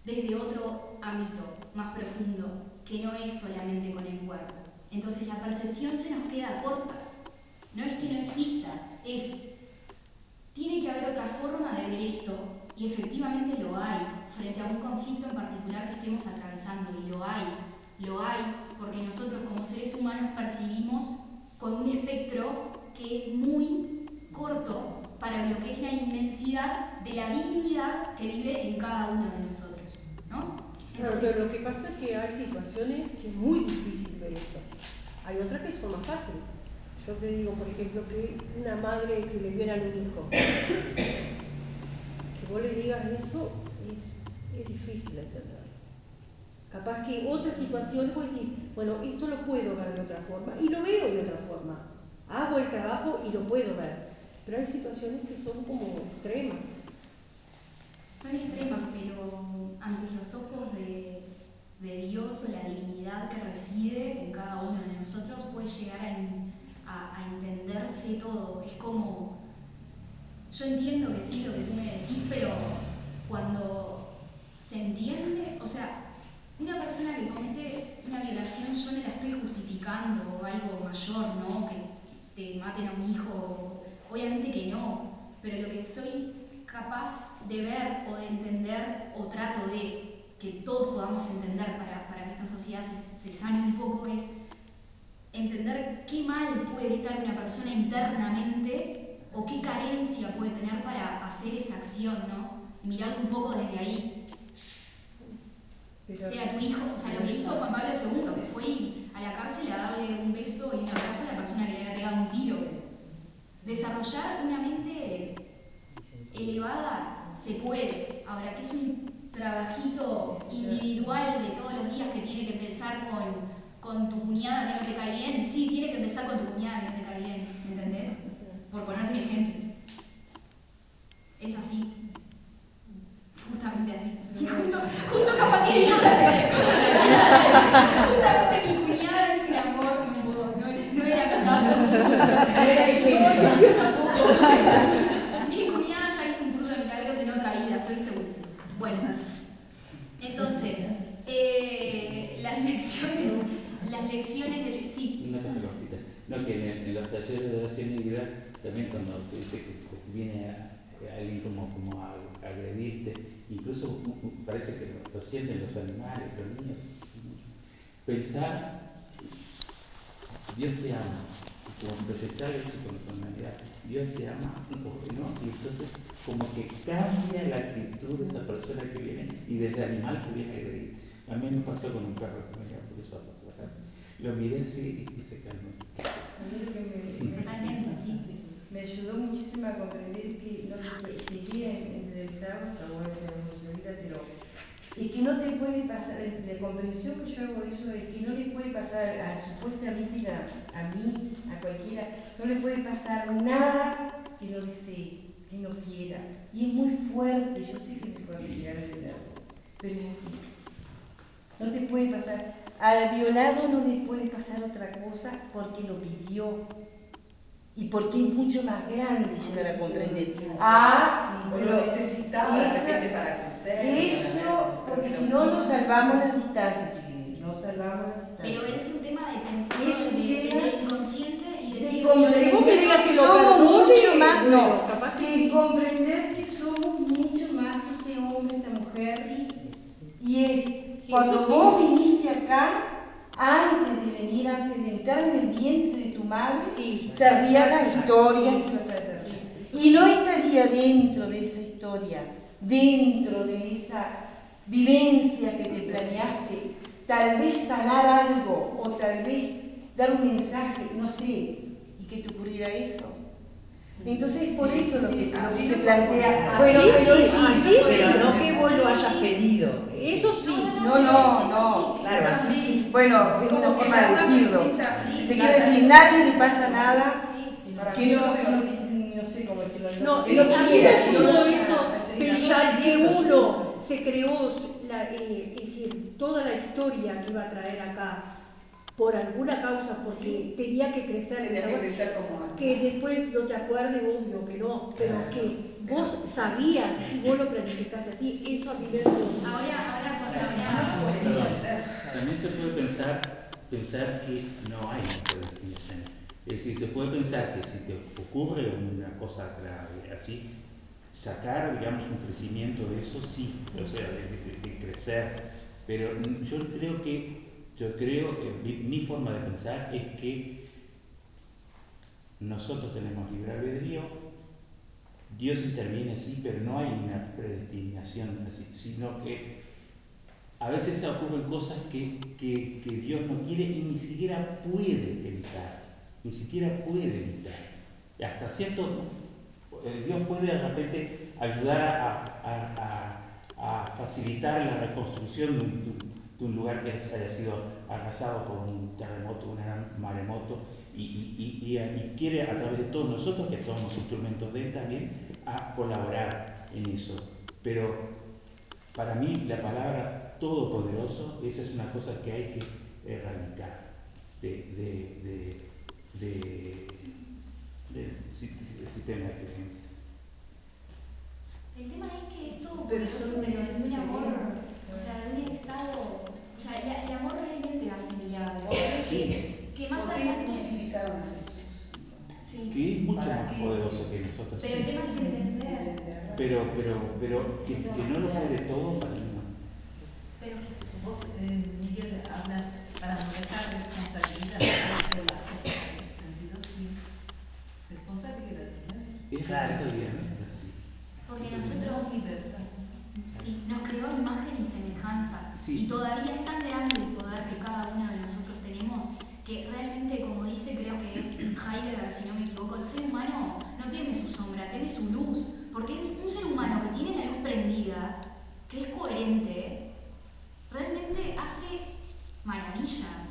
desde otro ámbito más profundo, que no es solamente con el cuerpo. Entonces la percepción se nos queda corta. No es que no exista, tiene que haber otra forma de ver esto, y efectivamente lo hay, frente a un conflicto en particular que estemos atravesando, y lo hay, porque nosotros como seres humanos percibimos con un espectro que es muy corto para lo que es la inmensidad de la divinidad que vive en cada uno de nosotros, ¿no? Claro, pero lo que pasa es que hay situaciones que es muy difícil ver esto. Hay otras que son más fáciles. Yo te digo, por ejemplo, que una madre que le viera a un hijo, que vos le digas eso, es difícil entender. Capaz que otras situaciones vos decís, bueno, esto lo puedo ver de otra forma, y lo veo de otra forma. Hago el trabajo y lo puedo ver. Pero hay situaciones que son como extremas. Son extremas, pero ante los ojos de Dios o la divinidad que reside en cada uno de nosotros puede llegar a entenderse todo. Es como, yo entiendo que sí lo que tú me decís, pero cuando se entiende, o sea, una persona que comete una violación, yo no la estoy justificando o algo mayor, ¿no? Que te maten a un hijo, obviamente que no, pero lo que soy capaz de ver o de entender, o trato de que todos podamos entender para que esta sociedad se sane un poco, es entender qué mal puede estar una persona internamente o qué carencia puede tener para hacer esa acción, ¿no? Y mirarlo un poco desde ahí. Sea tu hijo, o sea, lo que hizo Juan Pablo II, que fue a la cárcel a darle un beso y un abrazo a la persona que le había pegado un tiro. Desarrollar una mente elevada se puede. Ahora, que es un trabajito individual de todos los días que tiene que empezar con tu cuñada que no te cae bien. Sí, tiene que empezar con tu cuñada que no te cae bien, ¿me entendés? Por poner un ejemplo. Es así. Justamente así. Y justo capaz que yo justamente mi cuñada es un amor, no era mi caso. Mi cuñada ya hizo un curso de milagros en otra vida, estoy segura. Bueno, entonces, las lecciones del... Sí. Una cosa cortita. No, que en los talleres de oración y vida, también cuando se dice que viene a alguien como a agredirte, incluso parece que lo sienten los animales, los niños. Pensar, Dios te ama, y como proyectar eso con tu humanidad, Dios te ama, ¿no? Y entonces como que cambia la actitud de esa persona que viene y del animal que viene a agredir. A mí me pasó con un perro que venía por eso a trabajar. Lo miré así y se calmó. A mí lo que Totalmente, sí. me ayudó muchísimo a comprender que no llegué entre el trabajo, como es en vida, pero es que no te puede pasar, la comprensión que yo hago de eso es que no le puede pasar supuestamente a mí, a cualquiera, no le puede pasar nada que no desee, que no quiera. Y es muy fuerte, yo sé que es fuerte llegar a entenderlo, pero es así. No te puede pasar, al violado no le puede pasar otra cosa porque lo pidió. y porque es mucho más grande llegar a comprender. Ah, sí, O pero lo necesitaba de esa- repente para crecer. eso, porque si no nos salvamos las distancias, chiquillos, nos salvamos las Pero distancias. es un tema de pensar Es un desde tema el inconsciente y De decir comprender vos me digas que que lo somos perdone, mucho más, bueno, no, capaz que que sí. comprender que somos mucho más que este hombre, esta mujer, y es, cuando eso sí. vos viniste acá, antes de venir, antes de entrar en el vientre de tu madre, Sí. sabías la historia que ibas a hacer. Y no estaría dentro de esa historia, dentro de esa vivencia que te planeaste, tal vez sanar algo o tal vez dar un mensaje, no sé, y que te ocurriera eso. Entonces por eso lo que se plantea, Bueno, pero sí, sí, Pero no que vos lo hayas pedido. Eso sí. no, Claro, así sí, bueno, es una forma de decirlo. Sí, Te quiero decir, nadie le pasa nada Para que mí no, yo no sé cómo decirlo, No, que no a mí quiera. me ayudó eso, Sí, pensar que uno se creó, es decir, toda la historia que iba a traer acá, por alguna causa, porque tenía que crecer, tenía que crecer como que después no te acuerdes, obvio que no, pero que vos sabías y vos lo planificaste así, eso a mí me ayudó. ahora cuando Perdón, también se puede pensar que no hay una predestinación. Es decir, se puede pensar que si te ocurre una cosa grave, así, sacar, digamos, un crecimiento de eso, sí, o sea, de crecer. Pero yo creo, mi forma de pensar es que nosotros tenemos libre albedrío, Dios interviene sí, pero no hay una predestinación así, sino que a veces ocurren cosas que Dios no quiere y ni siquiera puede evitar, Y hasta cierto, Dios puede de repente ayudar a facilitar la reconstrucción de un lugar que haya sido arrasado por un terremoto, un gran maremoto, y quiere a través de todos nosotros, que somos instrumentos de Él también, a colaborar en eso. Pero para mí la palabra todopoderoso, esa es una cosa que hay que erradicar del sistema de creencias. el tema es que esto Pero pero son- desde un amor, o sea, de un estado, o sea, el amor realmente hace milagros. Que más ¿Por qué adelante, crucificaron a Jesús? sí, Que es mucho ¿Para más qué? poderoso que nosotros. pero el tema es entender, Pero que no lo puede todo para mí no. pero Vos, Miguel, hablas para no dejar responsabilidad de las cosas en el sentido sí. Responsabilidad tienes. Es responsabilidad nuestra, sí. porque Tenemos nosotros libertad. sí, nos creó imagen y semejanza, Sí. y todavía es tan grande el poder que cada uno de nosotros tenemos, que realmente, como dice, creo que es Heidegger, si no me equivoco, el ser humano no teme su sombra, teme su luz, porque es un ser humano que tiene la luz prendida, que es coherente, realmente hace maravillas.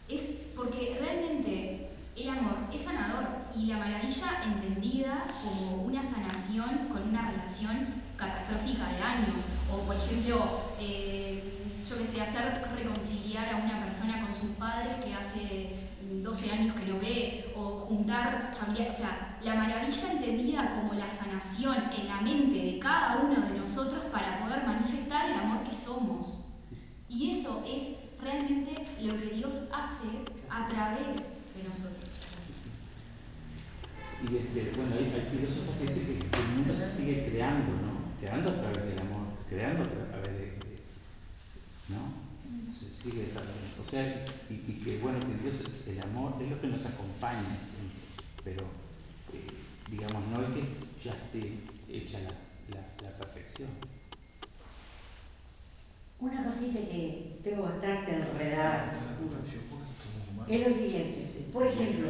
Es porque realmente el amor es sanador, y la maravilla entendida como una sanación con una relación catastrófica de años, o por ejemplo, yo que sé, hacer reconciliar a una persona con sus padres que hace 12 años que no ve, o juntar familias, o sea, la maravilla entendida como la sanación en la mente de cada uno de nosotros para poder manifestar el amor que somos. Y eso es realmente lo que Dios hace a través de nosotros. Y bueno, hay filósofos que dicen que el mundo se sigue creando, ¿no? Creando a través del amor, creando a través ¿no? Se sigue desarrollando. O sea, y que bueno, que Dios es el amor, es lo que nos acompaña siempre, pero digamos, no es que ya esté hecha la perfección. Una cosita que tengo bastante enredada es lo siguiente. Por ejemplo,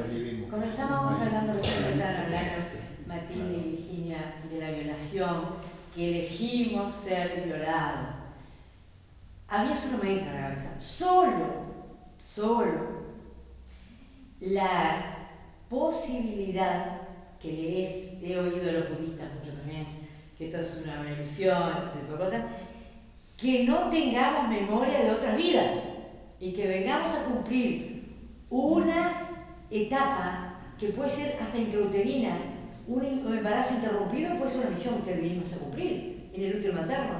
cuando estábamos hablando, estaban hablando Matilde y Virginia de la violación, que elegimos ser violados. A mí eso no me entra en la cabeza. Solo la posibilidad que he oído a los budistas mucho también, que esto es una ilusión, este tipo de cosas, que no tengamos memoria de otras vidas y que vengamos a cumplir una etapa que puede ser hasta intrauterina. Un embarazo interrumpido puede ser una misión que venimos a cumplir en el útero materno,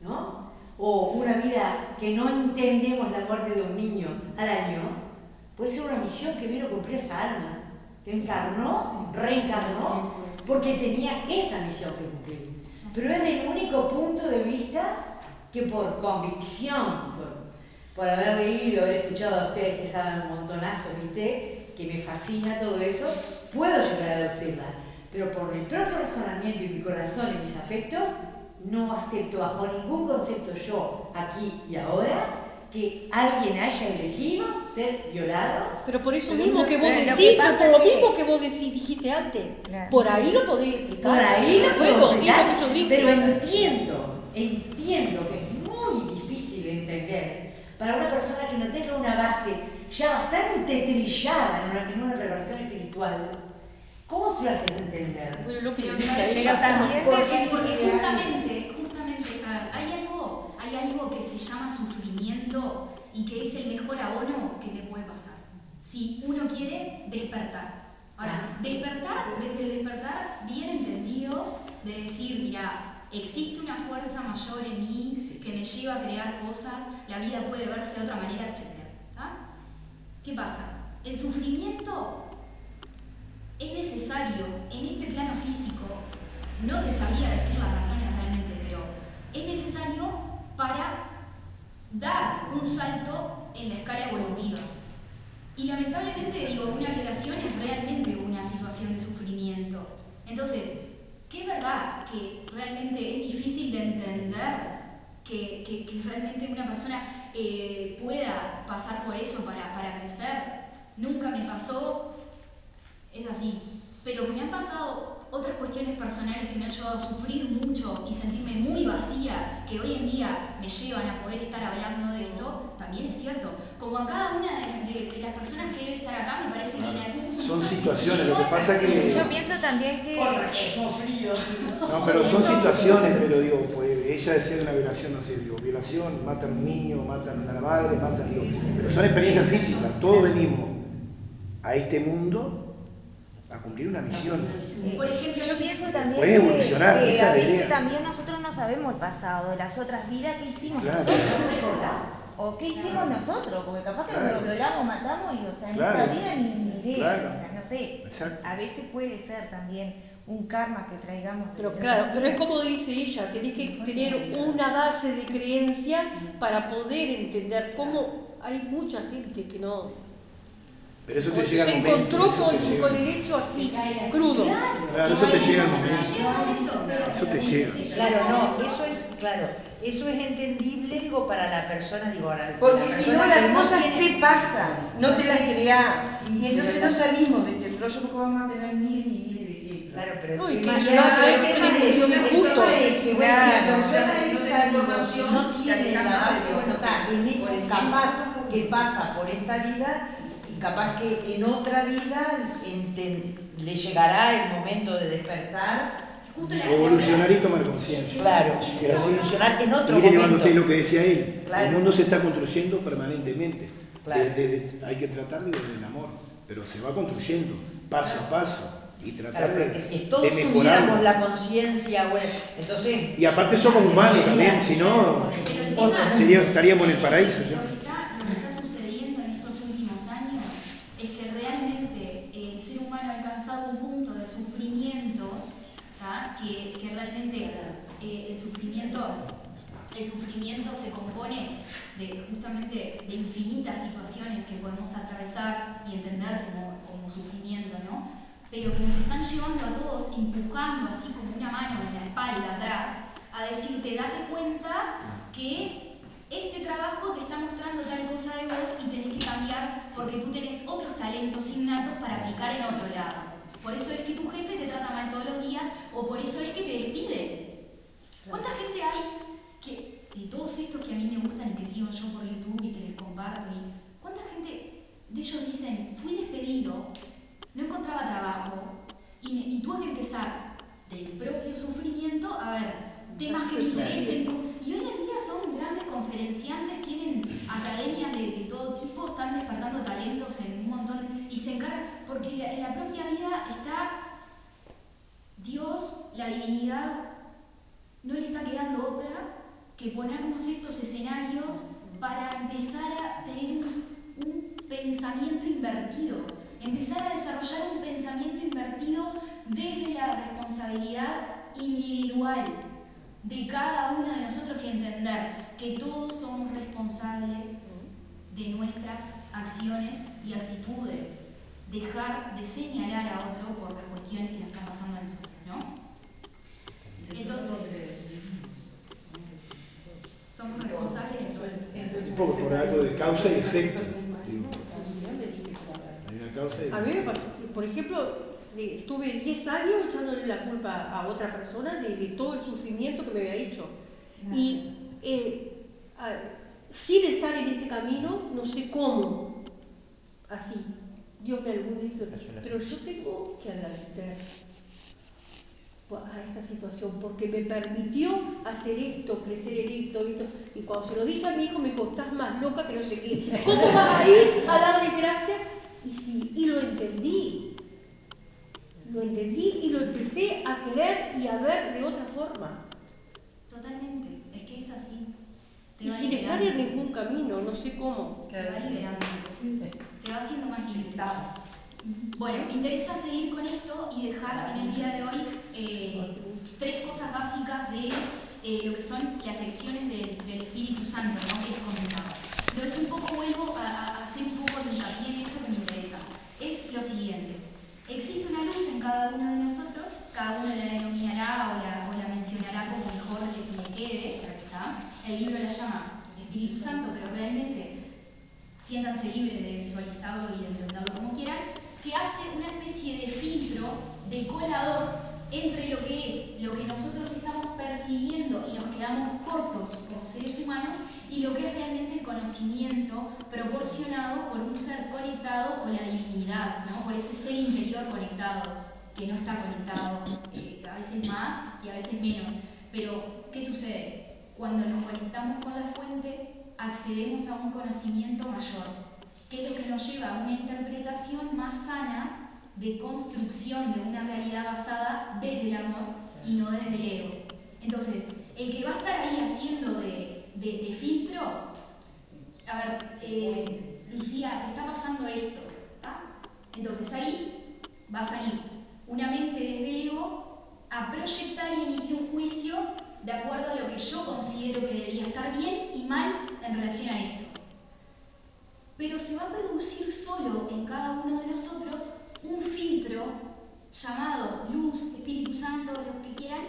¿no? O una vida que no entendemos la muerte de un niño al año, puede ser una misión que vino a cumplir esa alma, que encarnó, reencarnó, porque tenía esa misión que cumplir. Pero es del único punto de vista que por convicción, por haber leído, haber escuchado a ustedes que saben un montonazo, ¿viste? Que me fascina todo eso, puedo llegar a deducirla. Pero por mi propio razonamiento y mi corazón y mis afectos, no acepto bajo ningún concepto yo, aquí y ahora, que alguien haya elegido ser violado. Pero por eso Pero mismo no, que vos lo que decís, pasa por lo que- mismo que vos dijiste antes, Claro. por ahí lo podés explicar. Por ahí lo puedo Luego, explicar, es lo que yo dije. pero entiendo que es muy difícil de entender para una persona que no tenga una base ya bastante trillada en una preparación espiritual. ¿Cómo se lo haces entender? Bueno, lo que Pero dijiste ¿sabes ahí, qué pasa? también Porque justamente, a ver, hay algo que se llama sufrimiento y que es el mejor abono que te puede pasar. Si uno quiere despertar. Ahora, despertar, desde el despertar bien entendido, de decir, mira, existe una fuerza mayor en mí que me lleva a crear cosas, la vida puede verse de otra manera, etc. ¿Qué pasa? El sufrimiento es necesario en este plano físico, no te sabría decir las razones realmente, pero es necesario para dar un salto en la escala evolutiva. Y lamentablemente, digo, una violación es realmente una situación de sufrimiento. Entonces, que es verdad que realmente es difícil de entender que realmente una persona pueda pasar por eso para crecer. Nunca me pasó, es así. Pero que me han pasado otras cuestiones personales que me han llevado a sufrir mucho y sentirme muy vacía, que hoy en día me llevan a poder estar hablando de esto, también es cierto. Como a cada una de las personas que debe estar acá, me parece que en algún punto... Son situaciones, lo que pasa que... Yo pienso también que... Porque he sufrido. No, pero son situaciones, pero digo, pues ella decía de una violación, no sé, digo, violación, matan a un niño, matan a la madre, digo, pero son experiencias físicas, todos venimos a este mundo a cumplir una misión. Por ejemplo, Yo pienso también Puede evolucionar, que esa a es la veces idea. también nosotros no sabemos el pasado, de las otras vidas que hicimos Claro. nosotros, o qué hicimos nosotros, porque capaz que Claro. nos violamos, matamos y, o sea, en Claro. esta vida ni idea, Claro. o sea, no sé, Exacto. a veces puede ser también un karma que traigamos. Pero de claro, otra pero es vida. como dice ella, tenés que tener una base de creencia para poder entender cómo hay mucha gente que no Pero eso te llega al se momento. encontró eso te llega. con el hecho así, crudo. Claro, eso te llega al Llega momento. un momento, pero Eso te llega. Claro, no, eso es entendible, digo, para la persona, digo, ahora. Porque la si persona no que las cosas tiene- te pasan, no te las creás, Sí, y entonces pero no salimos de este rollo porque vamos a tener miles y miles de ejemplos. Claro, pero No, y el que tema ya es hay que que tiene- murió de el gusto. tema es que, bueno, Claro. la persona No esa tiene información, no tiene ya la está, base, bueno, está, por el capaz que pasa por esta vida y capaz que en otra vida le llegará el momento de despertar. justo la Evolucionar y tomar conciencia. Claro, Que así- evolucionar en otro Mire, momento. llevándote lo que decía él, Claro. el mundo se está construyendo permanentemente. Claro. Hay que tratar desde el amor, pero se va construyendo paso a paso y tratar Claro, porque si de todos tuviéramos mejorarlo. la conciencia, bueno, entonces... Y aparte somos humanos también, si no, Pero el tema, estaríamos en el paraíso. lo ¿ya? que está sucediendo en estos últimos años es que realmente el ser humano ha alcanzado un punto de sufrimiento, ¿tá? que realmente el sufrimiento se compone de justamente de infinitas situaciones que podemos atravesar y entender como sufrimiento, ¿no? Pero que nos están llevando a todos, empujando así como una mano en la espalda atrás, a decirte, date cuenta que este trabajo te está mostrando tal cosa de vos y tenés que cambiar porque tú tenés otros talentos innatos para aplicar en otro lado. Por eso es que tu jefe te trata mal todos los días o por eso es que te despide. ¿Cuánta gente hay que, de todos estos que a mí me gustan y que sigo yo por YouTube y que les comparto, y cuánta gente de ellos dicen, fui despedido, no encontraba trabajo y tuve que empezar del propio sufrimiento a ver temas que me interesen? Y hoy en día son grandes conferenciantes, tienen academias de todo tipo, están despertando talentos en un montón y se encargan, porque la propia vida está Dios, la divinidad, no le está quedando otra que ponernos estos escenarios para empezar a tener un pensamiento invertido, empezar a desarrollar un pensamiento invertido desde la responsabilidad individual de cada uno de nosotros y entender que todos somos responsables de nuestras acciones y actitudes, dejar de señalar a otro por las cuestiones que nos están pasando a nosotros, ¿no? Entonces, somos responsables de todo. Un poco por algo de causa y efecto. Hay una causa y A mí me pasó, por ejemplo, estuve 10 años echándole la culpa a otra persona de todo el sufrimiento que me había hecho. Y sin estar en este camino, no sé cómo, así, Dios me algún dice, pero yo tengo que agradecer a esta situación porque me permitió hacer esto, crecer en esto, y cuando se lo dije a mi hijo me dijo, estás más loca que no sé qué, ¿cómo vas a ir a darle gracias? Y lo entendí y lo empecé a querer y a ver de otra forma. Totalmente, es que es así. Y sin estar en ningún camino, no sé cómo. Te va liberando, te va haciendo más libre. Bueno, me interesa seguir con esto y dejar en el día de hoy 3 cosas básicas de lo que son las lecciones del Espíritu Santo, ¿no? Que les comentaba. Entonces un poco vuelvo a hacer un poco de hincapié en eso que me interesa. Es lo siguiente, existe una luz en cada uno de nosotros, cada uno la denominará o la mencionará como mejor le quede, ¿está? El libro la llama Espíritu Santo, pero realmente siéntanse libres de visualizarlo y de entenderlo como quieran, que hace una especie de filtro, de colador entre lo que es lo que nosotros estamos percibiendo y nos quedamos cortos como seres humanos y lo que es realmente el conocimiento proporcionado por un ser conectado o la divinidad, ¿no? Por ese ser interior conectado, que no está conectado, a veces más y a veces menos. Pero, ¿qué sucede? Cuando nos conectamos con la fuente, accedemos a un conocimiento mayor, que es lo que nos lleva a una interpretación más sana de construcción de una realidad basada desde el amor y no desde el ego. Entonces, el que va a estar ahí haciendo de filtro, a ver, Lucía, te está pasando esto, ¿tá? Entonces ahí va a salir una mente desde el ego a proyectar y emitir un juicio de acuerdo a lo que yo considero que debería estar bien y mal en relación a esto. Pero se va a producir solo en cada uno de nosotros un filtro llamado luz, Espíritu Santo, lo que quieran,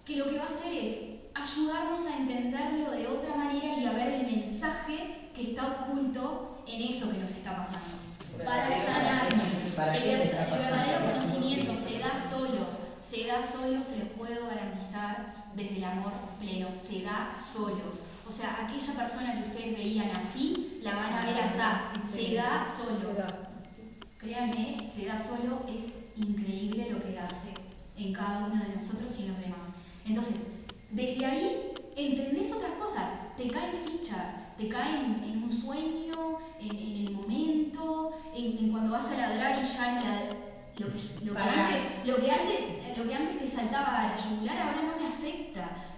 que lo que va a hacer es ayudarnos a entenderlo de otra manera y a ver el mensaje que está oculto en eso que nos está pasando. Para sanarnos. El verdadero conocimiento se da solo, se los puedo garantizar desde el amor pleno, se da solo. O sea, aquella persona que ustedes veían así, la van a ver así, se da solo. Créanme, se da solo, es increíble lo que hace en cada uno de nosotros y en los demás. Entonces, desde ahí entendés otras cosas, te caen fichas, te caen en un sueño, en el momento, en cuando vas a ladrar y ya lo que antes te saltaba a la yugular, ahora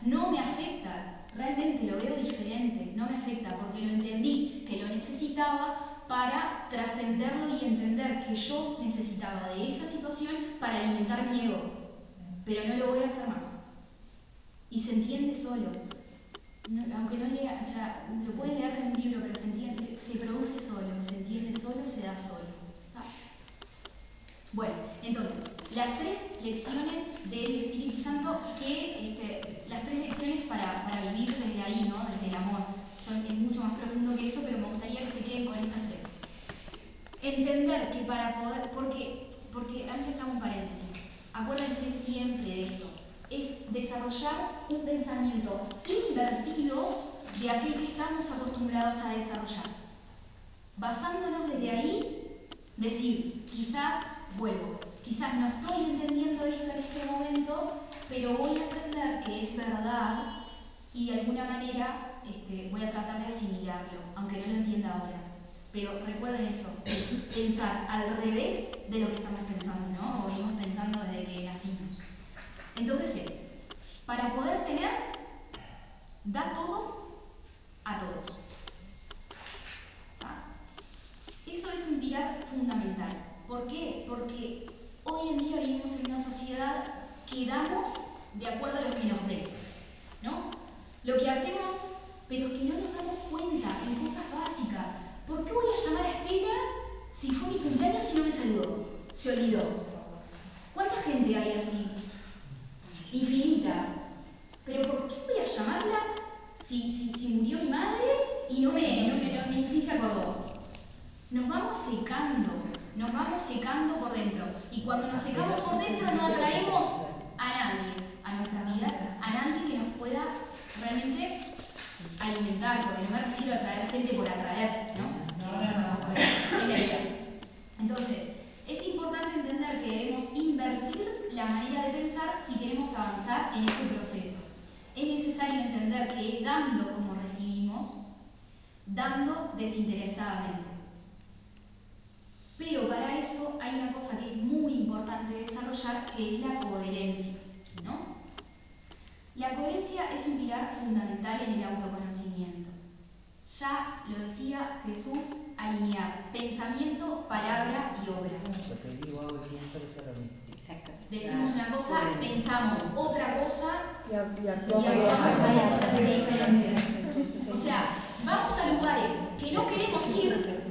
no me afecta. Realmente lo veo diferente, no me afecta porque lo entendí, que lo necesitaba para trascenderlo y entender que yo necesitaba de esa situación para alimentar mi ego, pero no lo voy a hacer más. Y se entiende solo, aunque no lea, o sea, lo pueden leer en un libro, pero se entiende, se produce solo, se entiende solo, se da solo. Bueno, entonces, las 3 lecciones del Espíritu Santo, las 3 lecciones para vivir desde ahí, ¿no? Desde el amor. Es mucho más profundo que eso, pero me gustaría que se queden con estas 3. Entender que para poder, porque antes hago un paréntesis, acuérdense siempre de esto, es desarrollar un pensamiento invertido de aquel que estamos acostumbrados a desarrollar. Basándonos desde ahí, decir, quizás no estoy entendiendo esto en este momento, pero voy a aprender que es verdad y de alguna manera voy a tratar de asimilarlo, aunque no lo entienda ahora. pero recuerden eso, es pensar al revés de lo que estamos pensando, ¿no? O venimos pensando desde que nacimos. Entonces es, para poder tener, da todo a todos. ¿Ah? Eso es un pilar fundamental. ¿Por qué? Porque hoy en día vivimos en una sociedad que damos de acuerdo a lo que nos den, ¿no? Lo que hacemos, pero que no nos damos cuenta en cosas básicas. ¿Por qué voy a llamar a Estela si fue mi cumpleaños y no me saludó? Se olvidó. ¿Cuánta gente hay así? Infinitas. ¿Pero por qué voy a llamarla si murió mi madre y ni se acordó? Nos vamos secando por dentro. Y cuando nos secamos por dentro no atraemos a nadie a nuestras vidas, a nadie que nos pueda realmente alimentar, porque no me refiero a atraer gente por atraer, ¿no? Es la idea. Entonces, es importante entender que debemos invertir la manera de pensar si queremos avanzar en este proceso. Es necesario entender que es dando como recibimos, dando desinteresadamente. Pero para eso hay una cosa que es muy importante desarrollar, que es la coherencia, ¿no? La coherencia es un pilar fundamental en el autoconocimiento. Ya lo decía Jesús, alinear pensamiento, palabra y obra. Decimos una cosa, pensamos otra cosa y actuamos totalmente diferente. O sea, vamos a lugares que no queremos ir,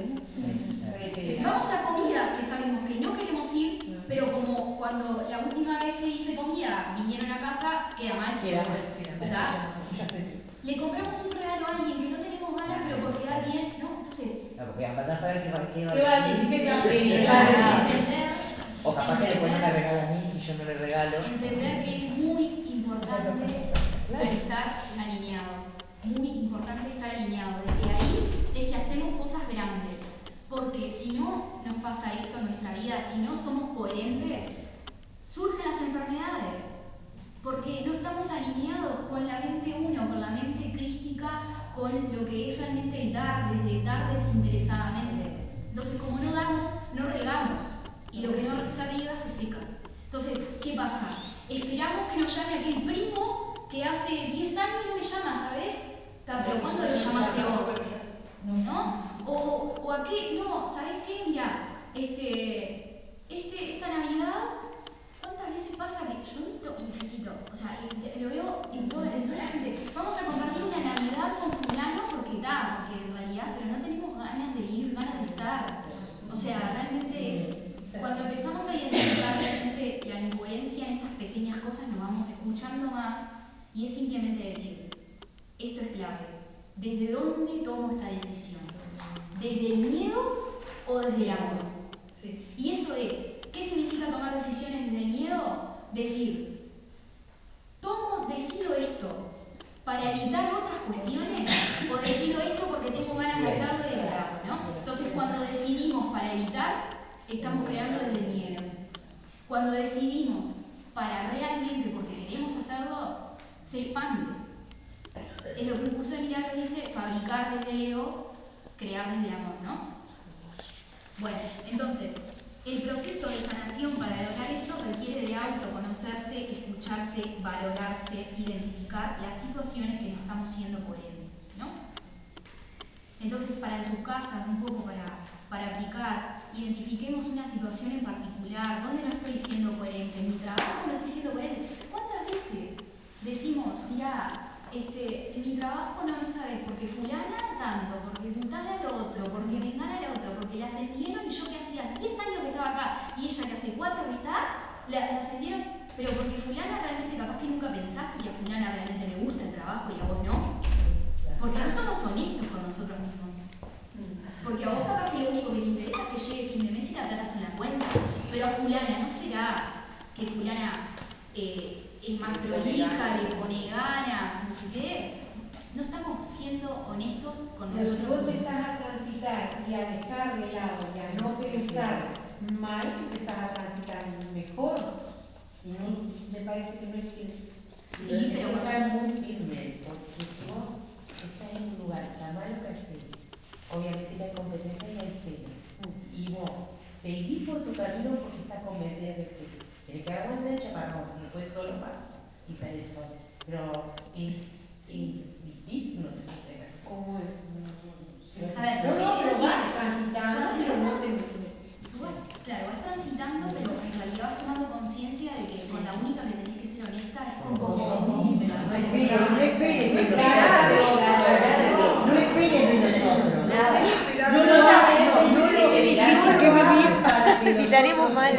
vamos a comidas que sabemos que no queremos ir, pero como cuando la última vez que hice comida vinieron a casa, queda mal. ¿Verdad? Le compramos un regalo a alguien que no tenemos ganas, pero por quedar bien, ¿no? Entonces. No, porque van a saber qué va a decir. O capaz que después no me regala a mí si yo no le regalo. Entender que es muy importante estar alineado. Muy importante estar alineado. Desde ahí es que hacemos cosas grandes. Porque si no nos pasa esto en nuestra vida, si no somos coherentes, surgen las enfermedades. Porque no estamos alineados con la mente uno, con la mente crística, con lo que es realmente el dar, desde dar desinteresadamente. Entonces, como no damos, no regamos. Y lo que no se riega se seca. Entonces, ¿qué pasa? Esperamos que nos llame aquel primo que hace 10 años no me llama, ¿sabes? Pero ¿cuándo lo llamaste vos? ¿No? O aquel, no, ¿sabes qué? Mira, esta Navidad, ¿cuántas veces pasa que yo necesito infinito? O sea, lo veo en toda la gente. Vamos a compartir una Navidad con fulano porque en realidad, pero no tenemos ganas de ir, ganas de estar. O sea, realmente es, cuando empezamos a identificar realmente la incoherencia en estas pequeñas cosas, nos vamos escuchando más y es simplemente decir, esto es clave. ¿Desde dónde tomo esta decisión? ¿Desde el miedo o desde el amor? Sí. Y eso es, ¿qué significa tomar decisiones desde el miedo? Decir, decido esto para evitar otras cuestiones o decido esto porque tengo ganas de hacerlo y de hacerlo, ¿no? Entonces cuando decidimos para evitar, estamos creando desde el miedo. Cuando decidimos para realmente porque queremos hacerlo, se expande. Es lo que un curso de milagros dice, fabricar desde el ego, crear desde el amor, ¿no? Bueno, entonces, el proceso de sanación para lograr eso requiere de autoconocerse, escucharse, valorarse, identificar las situaciones que no estamos siendo coherentes, ¿no? Entonces, para en sus casas, un poco para aplicar, identifiquemos una situación en particular, ¿dónde no estoy siendo coherente? ¿En mi trabajo no estoy siendo coherente? ¿Cuántas veces decimos, mira, en mi trabajo no sabes, porque fulana tanto, porque sultana el otro, porque mengana el otro, porque la ascendieron y yo que hacía 10 años que estaba acá y ella que hace 4 que está, la ascendieron, pero porque fulana realmente capaz que nunca pensaste que a fulana realmente le gusta el trabajo y a vos no. Porque no somos honestos con nosotros mismos. Porque a vos capaz que lo único que te interesa es que llegue el fin de mes y la plata en la cuenta, pero a fulana no será que fulana es más prolija, le pone ganas, no sé qué. No estamos siendo honestos con pero nosotros. Si vos empezás a transitar y a dejar de lado y a no pensar mal, empezás a transitar mejor. Y no, me parece que no es que... Sí, pero está muy firme, porque si vos estás en un lugar tan malo que haces, obviamente que hay competencia y su camino porque está convencida de que tiene que haber una chaparrón, no puede solo más y sale solo. Pero es difícil, no se puede. ¿Cómo es? A ver, No, pero sí, vas transitando, pero no te claro, vas transitando, pero en realidad vas tomando conciencia de que con la única que tenés que ser honesta es con vos. No esperes de nosotros. No esperes de nosotros. No lo quitaremos mal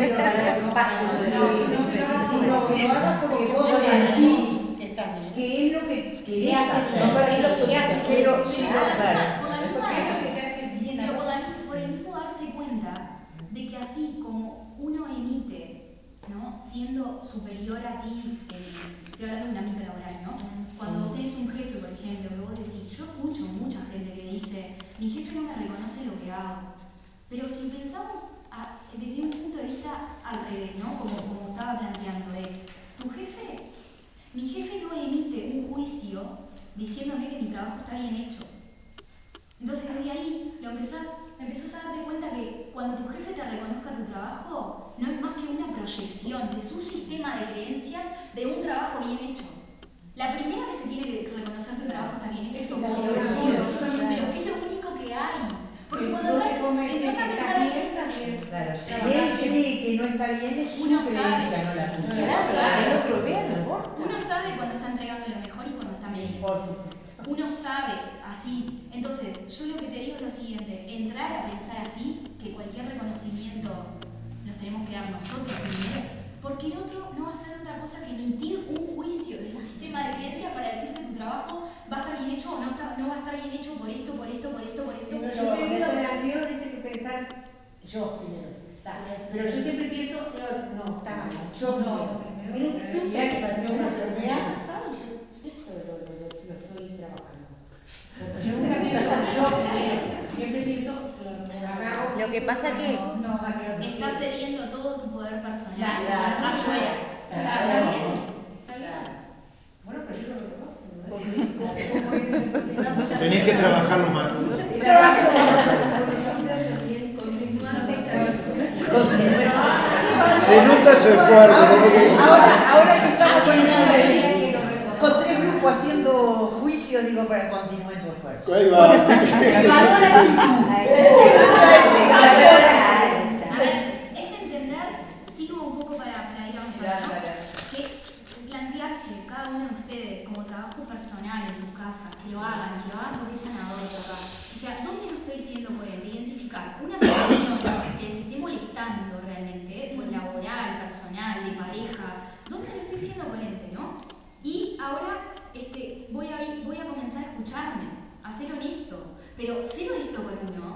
sino que lo hagas porque vos sentís que es lo que querés hacer. Pero sí, claro. Por el mismo darse cuenta de que así como uno emite, ¿no? Siendo superior a ti, estoy hablando de un ámbito laboral, ¿no? Cuando vos tenés un jefe, por ejemplo, que vos decís, yo escucho mucha gente que dice, mi jefe no me reconoce lo que hago. Pero si pensamos desde un punto de vista al revés, ¿no? Como estaba planteando, es, mi jefe no emite un juicio diciéndome que mi trabajo está bien hecho. Entonces desde ahí empezás a darte cuenta que cuando tu jefe te reconozca tu trabajo, no es más que una proyección de su sistema de creencias de un trabajo bien hecho. La primera que se tiene que reconocer que tu trabajo está bien hecho es vos, pero que es lo único que hay. Porque cuando entras a pensar así, Claro, si él cree que no está bien, es su creencia, no la tuya. Uno sabe cuando está entregando lo mejor y cuando está medio. Uno sabe así. Entonces, yo lo que te digo es lo siguiente, entrar a pensar así, que cualquier reconocimiento nos tenemos que dar nosotros primero, porque el otro no va a hacer otra cosa que emitir un juicio de su sistema de creencias para decir que tu trabajo va a estar bien hecho o no va a estar bien hecho por esto. Yo primero planteo, dice que pensar yo primero. Pero yo siempre pienso, no, está mal, yo primero. Pero tú sabes que pasó una enfermedad, lo estoy trabajando. Yo nunca pienso yo primero, siempre pienso lo que pasa que Estás cediendo todo tu poder personal. Bueno, pero yo lo reconozco. Tenés que trabajarlo más. Se nota su esfuerzo. Ahora que estamos con 3 grupos haciendo juicio, digo, para continuar tu esfuerzo. Ahí va. A ver, es entender, sigo un poco para ir avanzando, ¿no? Que plantearse cada uno de ustedes como trabajo personal en su casa, que lo hagan porque es sanador, ¿verdad? O sea, ¿dónde no estoy siendo coherente? Identificar una situación que se esté molestando realmente, pues laboral, personal, de pareja, ¿dónde no estoy siendo coherente, no? Y ahora voy a comenzar a escucharme, a ser honesto, pero ser honesto con uno,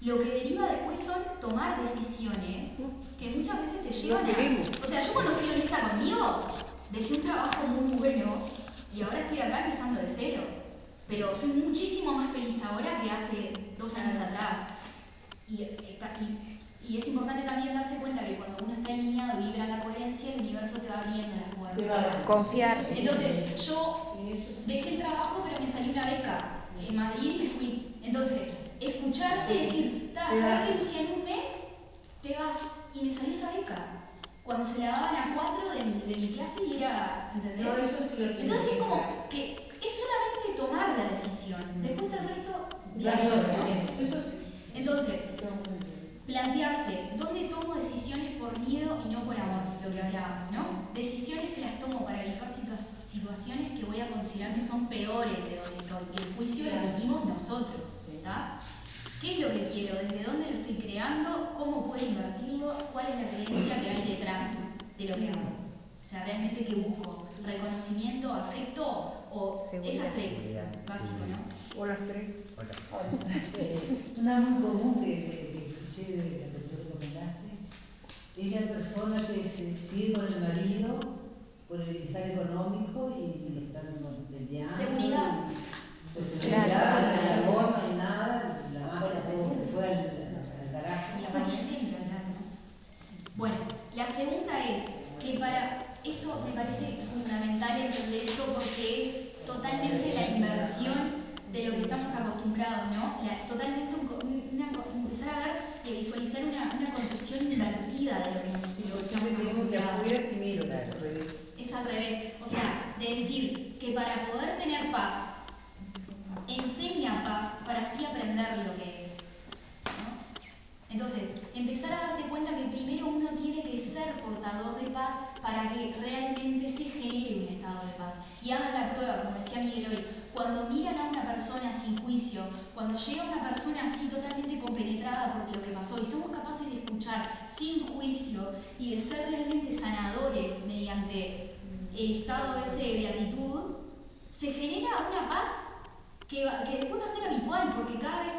lo que deriva después son tomar decisiones que muchas veces te llevan a... O sea, yo cuando fui honesta conmigo, dejé un trabajo muy bueno y ahora estoy acá empezando de cero. Pero soy muchísimo más feliz ahora que hace 2 años atrás. Y es importante también darse cuenta que cuando uno está alineado y vibra en la coherencia, el universo te va abriendo las puertas. confiar. Entonces, yo dejé el trabajo, pero me salió una beca en Madrid y me fui. Entonces, escucharse y decir, ¿sabes que Lucía, en un mes te vas? Y me salió esa beca. Cuando se la daban a 4 de mi clase y era, ¿entendés? Entonces es como que es solamente tomar la decisión. Después el resto, Entonces, plantearse, ¿dónde tomo decisiones por miedo y no por amor? Lo que hablábamos, ¿no? Decisiones que las tomo para evitar situaciones que voy a considerar que son peores de donde estoy. Y el juicio lo emitimos nosotros, ¿está? ¿Qué es lo que quiero? ¿Desde dónde lo estoy creando? ¿Cómo puedo invertirlo? ¿Cuál es la creencia que hay detrás de lo que hago? O sea, realmente ¿qué busco? ¿Reconocimiento, afecto o esas 3? Básico, ¿no? O las 3. Una muy común que escuché de la que tú recomendaste es la persona que se sigue con el marido por el bienestar económico y lo están peleando. Seguridad. Seguridad, no hay amor, no hay nada, la magia todo se fue al carajo. Y apariencia ni hablar, ¿no? Bueno, la segunda es que para esto me parece fundamental entender esto porque es totalmente la inversión de lo que estamos acostumbrados, ¿no? Totalmente empezar a ver y visualizar una concepción para que realmente se genere un estado de paz. Y hagan la prueba, como decía Miguel hoy, cuando miran a una persona sin juicio, cuando llega una persona así totalmente compenetrada por lo que pasó y somos capaces de escuchar sin juicio y de ser realmente sanadores mediante el estado ese de beatitud, se genera una paz que después va a ser habitual, porque cada vez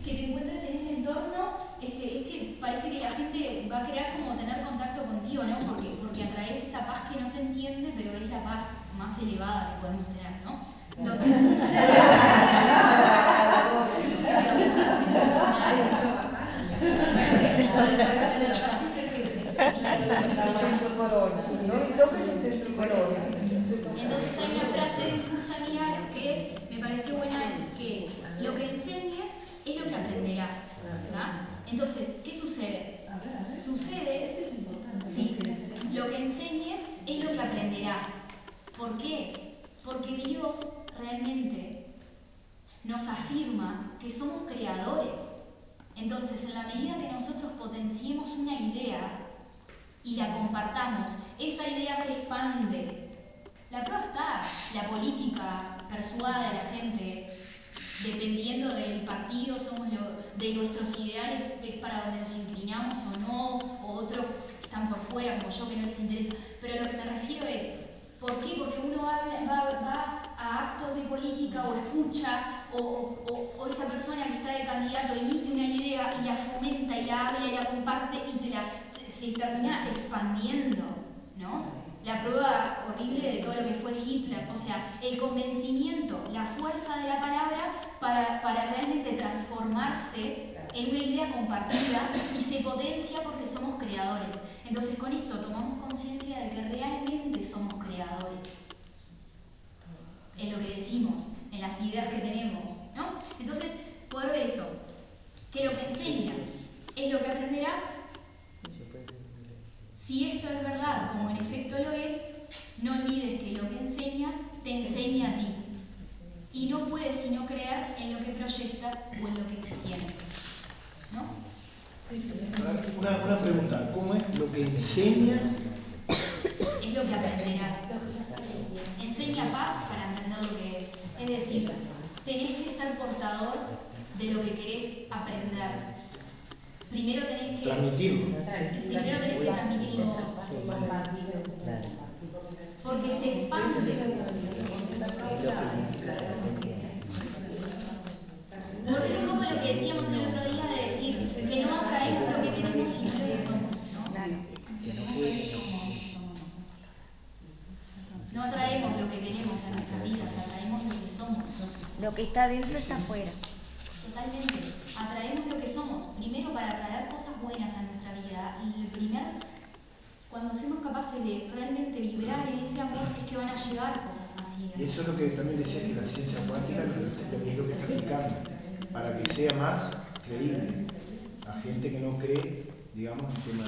que te encuentres en un entorno, es que parece que la gente va a querer como tener contacto contigo, ¿no? Porque atraes esa paz que no se entiende, pero es la paz más elevada que podemos tener, ¿no? Entonces, entonces hay una frase de Cursamiar que me pareció buena, que es: lo que enseñes es lo que aprenderás, ¿verdad? Entonces, ¿qué sucede? Sucede, sí, lo que enseñes es lo que aprenderás. ¿Por qué? Porque Dios realmente nos afirma que somos creadores. Entonces, en la medida que nosotros potenciemos una idea y la compartamos, esa idea se expande. La prueba está, la política persuade a la gente, dependiendo del partido, de nuestros ideales, es para donde nos inclinamos o no, o otros que están por fuera, como yo, que no les interesa. Pero lo que me refiero es, ¿por qué? Porque uno va a actos de política o escucha, o esa persona que está de candidato emite una idea y la fomenta y la habla y la comparte y se termina expandiendo, ¿no? La prueba horrible de todo lo que fue Hitler, o sea, el convencimiento, la fuerza de la palabra para realmente transformarse en una idea compartida y se potencia porque somos creadores. Entonces con esto tomamos conciencia de que realmente somos creadores en lo que decimos, en las ideas que tenemos, ¿no? Entonces, poder ver eso, que lo que enseñas es lo que aprenderás. Si esto es verdad, como en efecto lo es, no olvides que lo que enseñas te enseña a ti. Y no puedes sino creer en lo que proyectas o en lo que extiendes, ¿no? Una pregunta, ¿cómo es lo que enseñas? Es lo que aprenderás. Enseña paz para entender lo que es. Es decir, tenés que ser portador de lo que querés aprender. Primero tenés que transmitirlo. Primero tenés que transmitirlo vos. Porque se expande. Porque es un poco lo que decíamos el otro día de decir que no atraemos lo que tenemos sino lo que somos, ¿no? No atraemos lo que tenemos a nuestras vidas, atraemos lo que somos. Lo que está dentro está afuera. Totalmente. Atraemos lo que somos. Primero para atraer cosas buenas a nuestra vida. Y cuando somos capaces de realmente vibrar en ese amor, es que van a llegar cosas así. Y eso es lo que también decía que la ciencia cuántica es lo que está explicando, para que sea más creíble a gente que no cree, digamos, el tema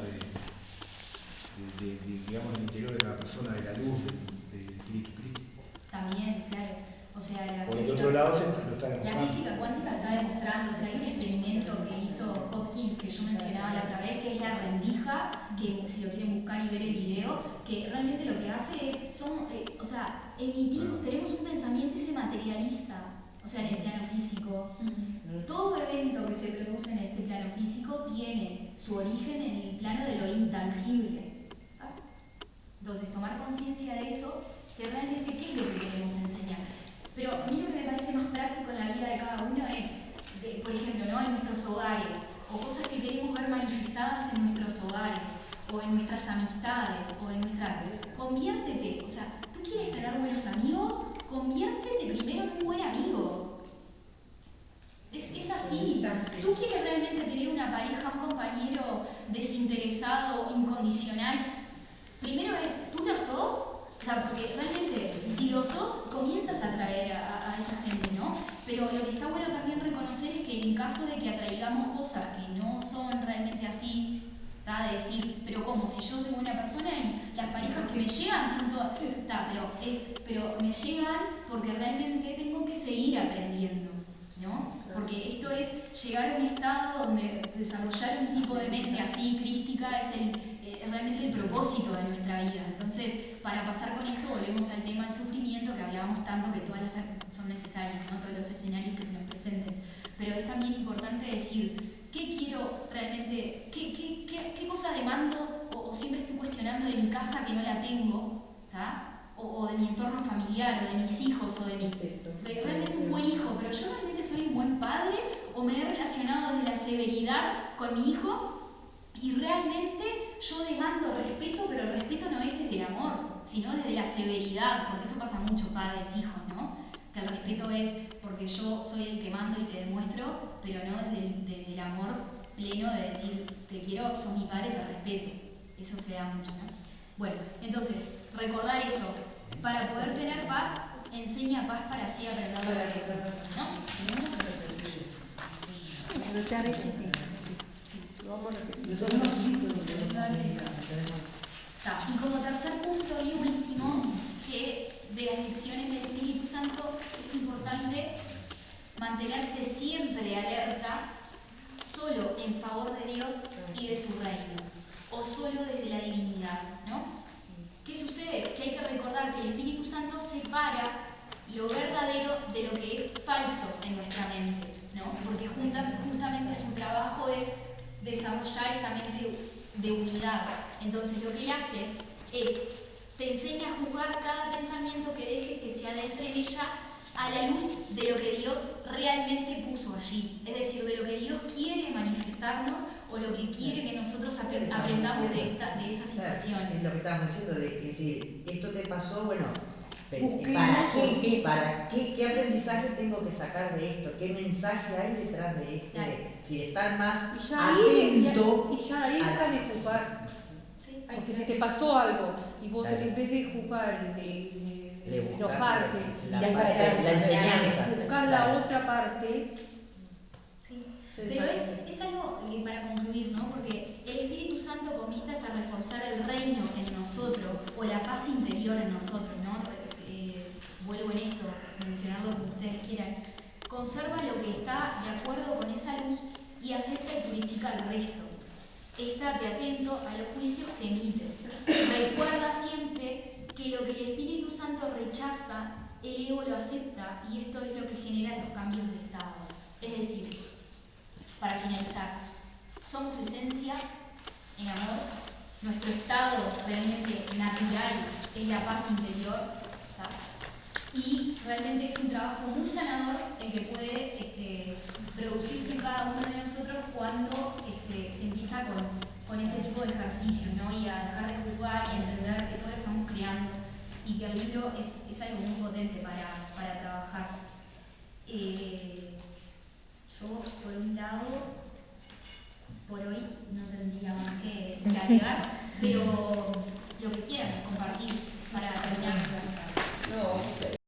digamos, el interior de la persona, de la luz, del espíritu crítico. También, claro. O sea, por el otro lado lo está demostrando. La física cuántica está demostrando, o sea, hay un experimento que hizo Hopkins que yo mencionaba la otra vez, que es la rendija, que si lo quieren buscar y ver el video, que realmente lo que hace es, tenemos un pensamiento y se materializa, o sea, en el plano físico. Todo evento que se produce en este plano físico tiene su origen en el plano de lo intangible. Entonces, tomar conciencia de eso, que realmente qué es lo que queremos enseñar. Pero a mí lo que me parece más práctico en la vida de cada uno es, por ejemplo, ¿no? En nuestros hogares, o cosas que queremos ver manifestadas en nuestros hogares, o en nuestras amistades, o en nuestra... Conviértete, o sea, ¿tú quieres tener buenos amigos? Conviértete primero en un buen amigo. Es así. ¿Tú quieres realmente tener una pareja, un compañero desinteresado, incondicional? Primero es, ¿tú lo sos? O sea, porque realmente, si lo sos, comienzas a atraer a esa gente, ¿no? Pero lo que está bueno también reconocer es que en caso de que atraigamos cosas que no son realmente así, ¿tá? De decir, pero ¿cómo? Si yo soy buena persona y las parejas que me llegan son todas... pero me llegan porque realmente tengo que seguir aprendiendo, ¿no? Porque esto es llegar a un estado donde desarrollar un tipo de mente así, crística, es realmente el propósito de nuestra vida. Entonces, para pasar con esto, volvemos al tema del sufrimiento, que hablábamos tanto que todas las son necesarias, ¿no? Todos los escenarios que se nos presenten. Pero es también importante decir, ¿qué quiero realmente, qué cosa demando o siempre estoy cuestionando de mi casa que no la tengo, ¿tá? O de mi entorno familiar, o de mis hijos, o de realmente un buen hijo, pero yo realmente soy un buen padre, o me he relacionado desde la severidad con mi hijo, y realmente yo demando respeto, pero el respeto no es desde el amor, sino desde la severidad, porque eso pasa mucho padres-hijos, ¿no? Que el respeto es porque yo soy el que mando y te demuestro, pero no desde el amor pleno de decir, te quiero, sos mi padre, te respeto. Eso se da mucho, ¿no? Bueno, entonces, recordar eso. Para poder tener paz, enseña paz para así aprender lo que es, ¿no? Y como tercer punto y último, que de las lecciones del Espíritu Santo es importante mantenerse siempre alerta, solo en favor de Dios y de su reino, o solo desde la divinidad, ¿no? ¿Qué sucede? Que hay que recordar que el Espíritu Santo separa lo verdadero de lo que es falso en nuestra mente, ¿no? Porque justamente su trabajo es desarrollar esta mente de unidad. Entonces lo que él hace es, te enseña a juzgar cada pensamiento que dejes que se adentre en ella a la luz de lo que Dios realmente puso allí. Es decir, de lo que Dios quiere manifestarnos o lo que quiere que nosotros aprendamos de esa situación. Es lo que estábamos diciendo, de que si esto te pasó, bueno, ¿para qué? ¿Qué aprendizaje tengo que sacar de esto? ¿Qué mensaje hay detrás de esto? Si estar más atento. Y ya ahí deja de juzgar. Porque si te pasó algo y vos en vez de juzgar, enojarte, la enseñanza. buscar la otra parte. Sí. Pero es algo para concluir, ¿no? Porque el Espíritu Santo con vistas a reforzar el reino en nosotros o la paz interior en nosotros, ¿no? Vuelvo en esto, mencionar lo que ustedes quieran. Conserva lo que está de acuerdo con esa luz y acepta y purifica el resto. Estate atento a los juicios que emites. Recuerda siempre que lo que el Espíritu Santo rechaza, el ego lo acepta y esto es lo que genera los cambios de estado. Es decir, para finalizar, somos esencia en amor, nuestro estado realmente natural es la paz interior, ¿tá? Y realmente es un trabajo muy sanador el que puede producirse en cada uno de nosotros cuando se empieza con este tipo de ejercicios, ¿no? Y a dejar de juzgar y a entender que todos estamos creando y que el libro es algo muy potente para trabajar. Yo, por un lado, por hoy no tendría más que agregar.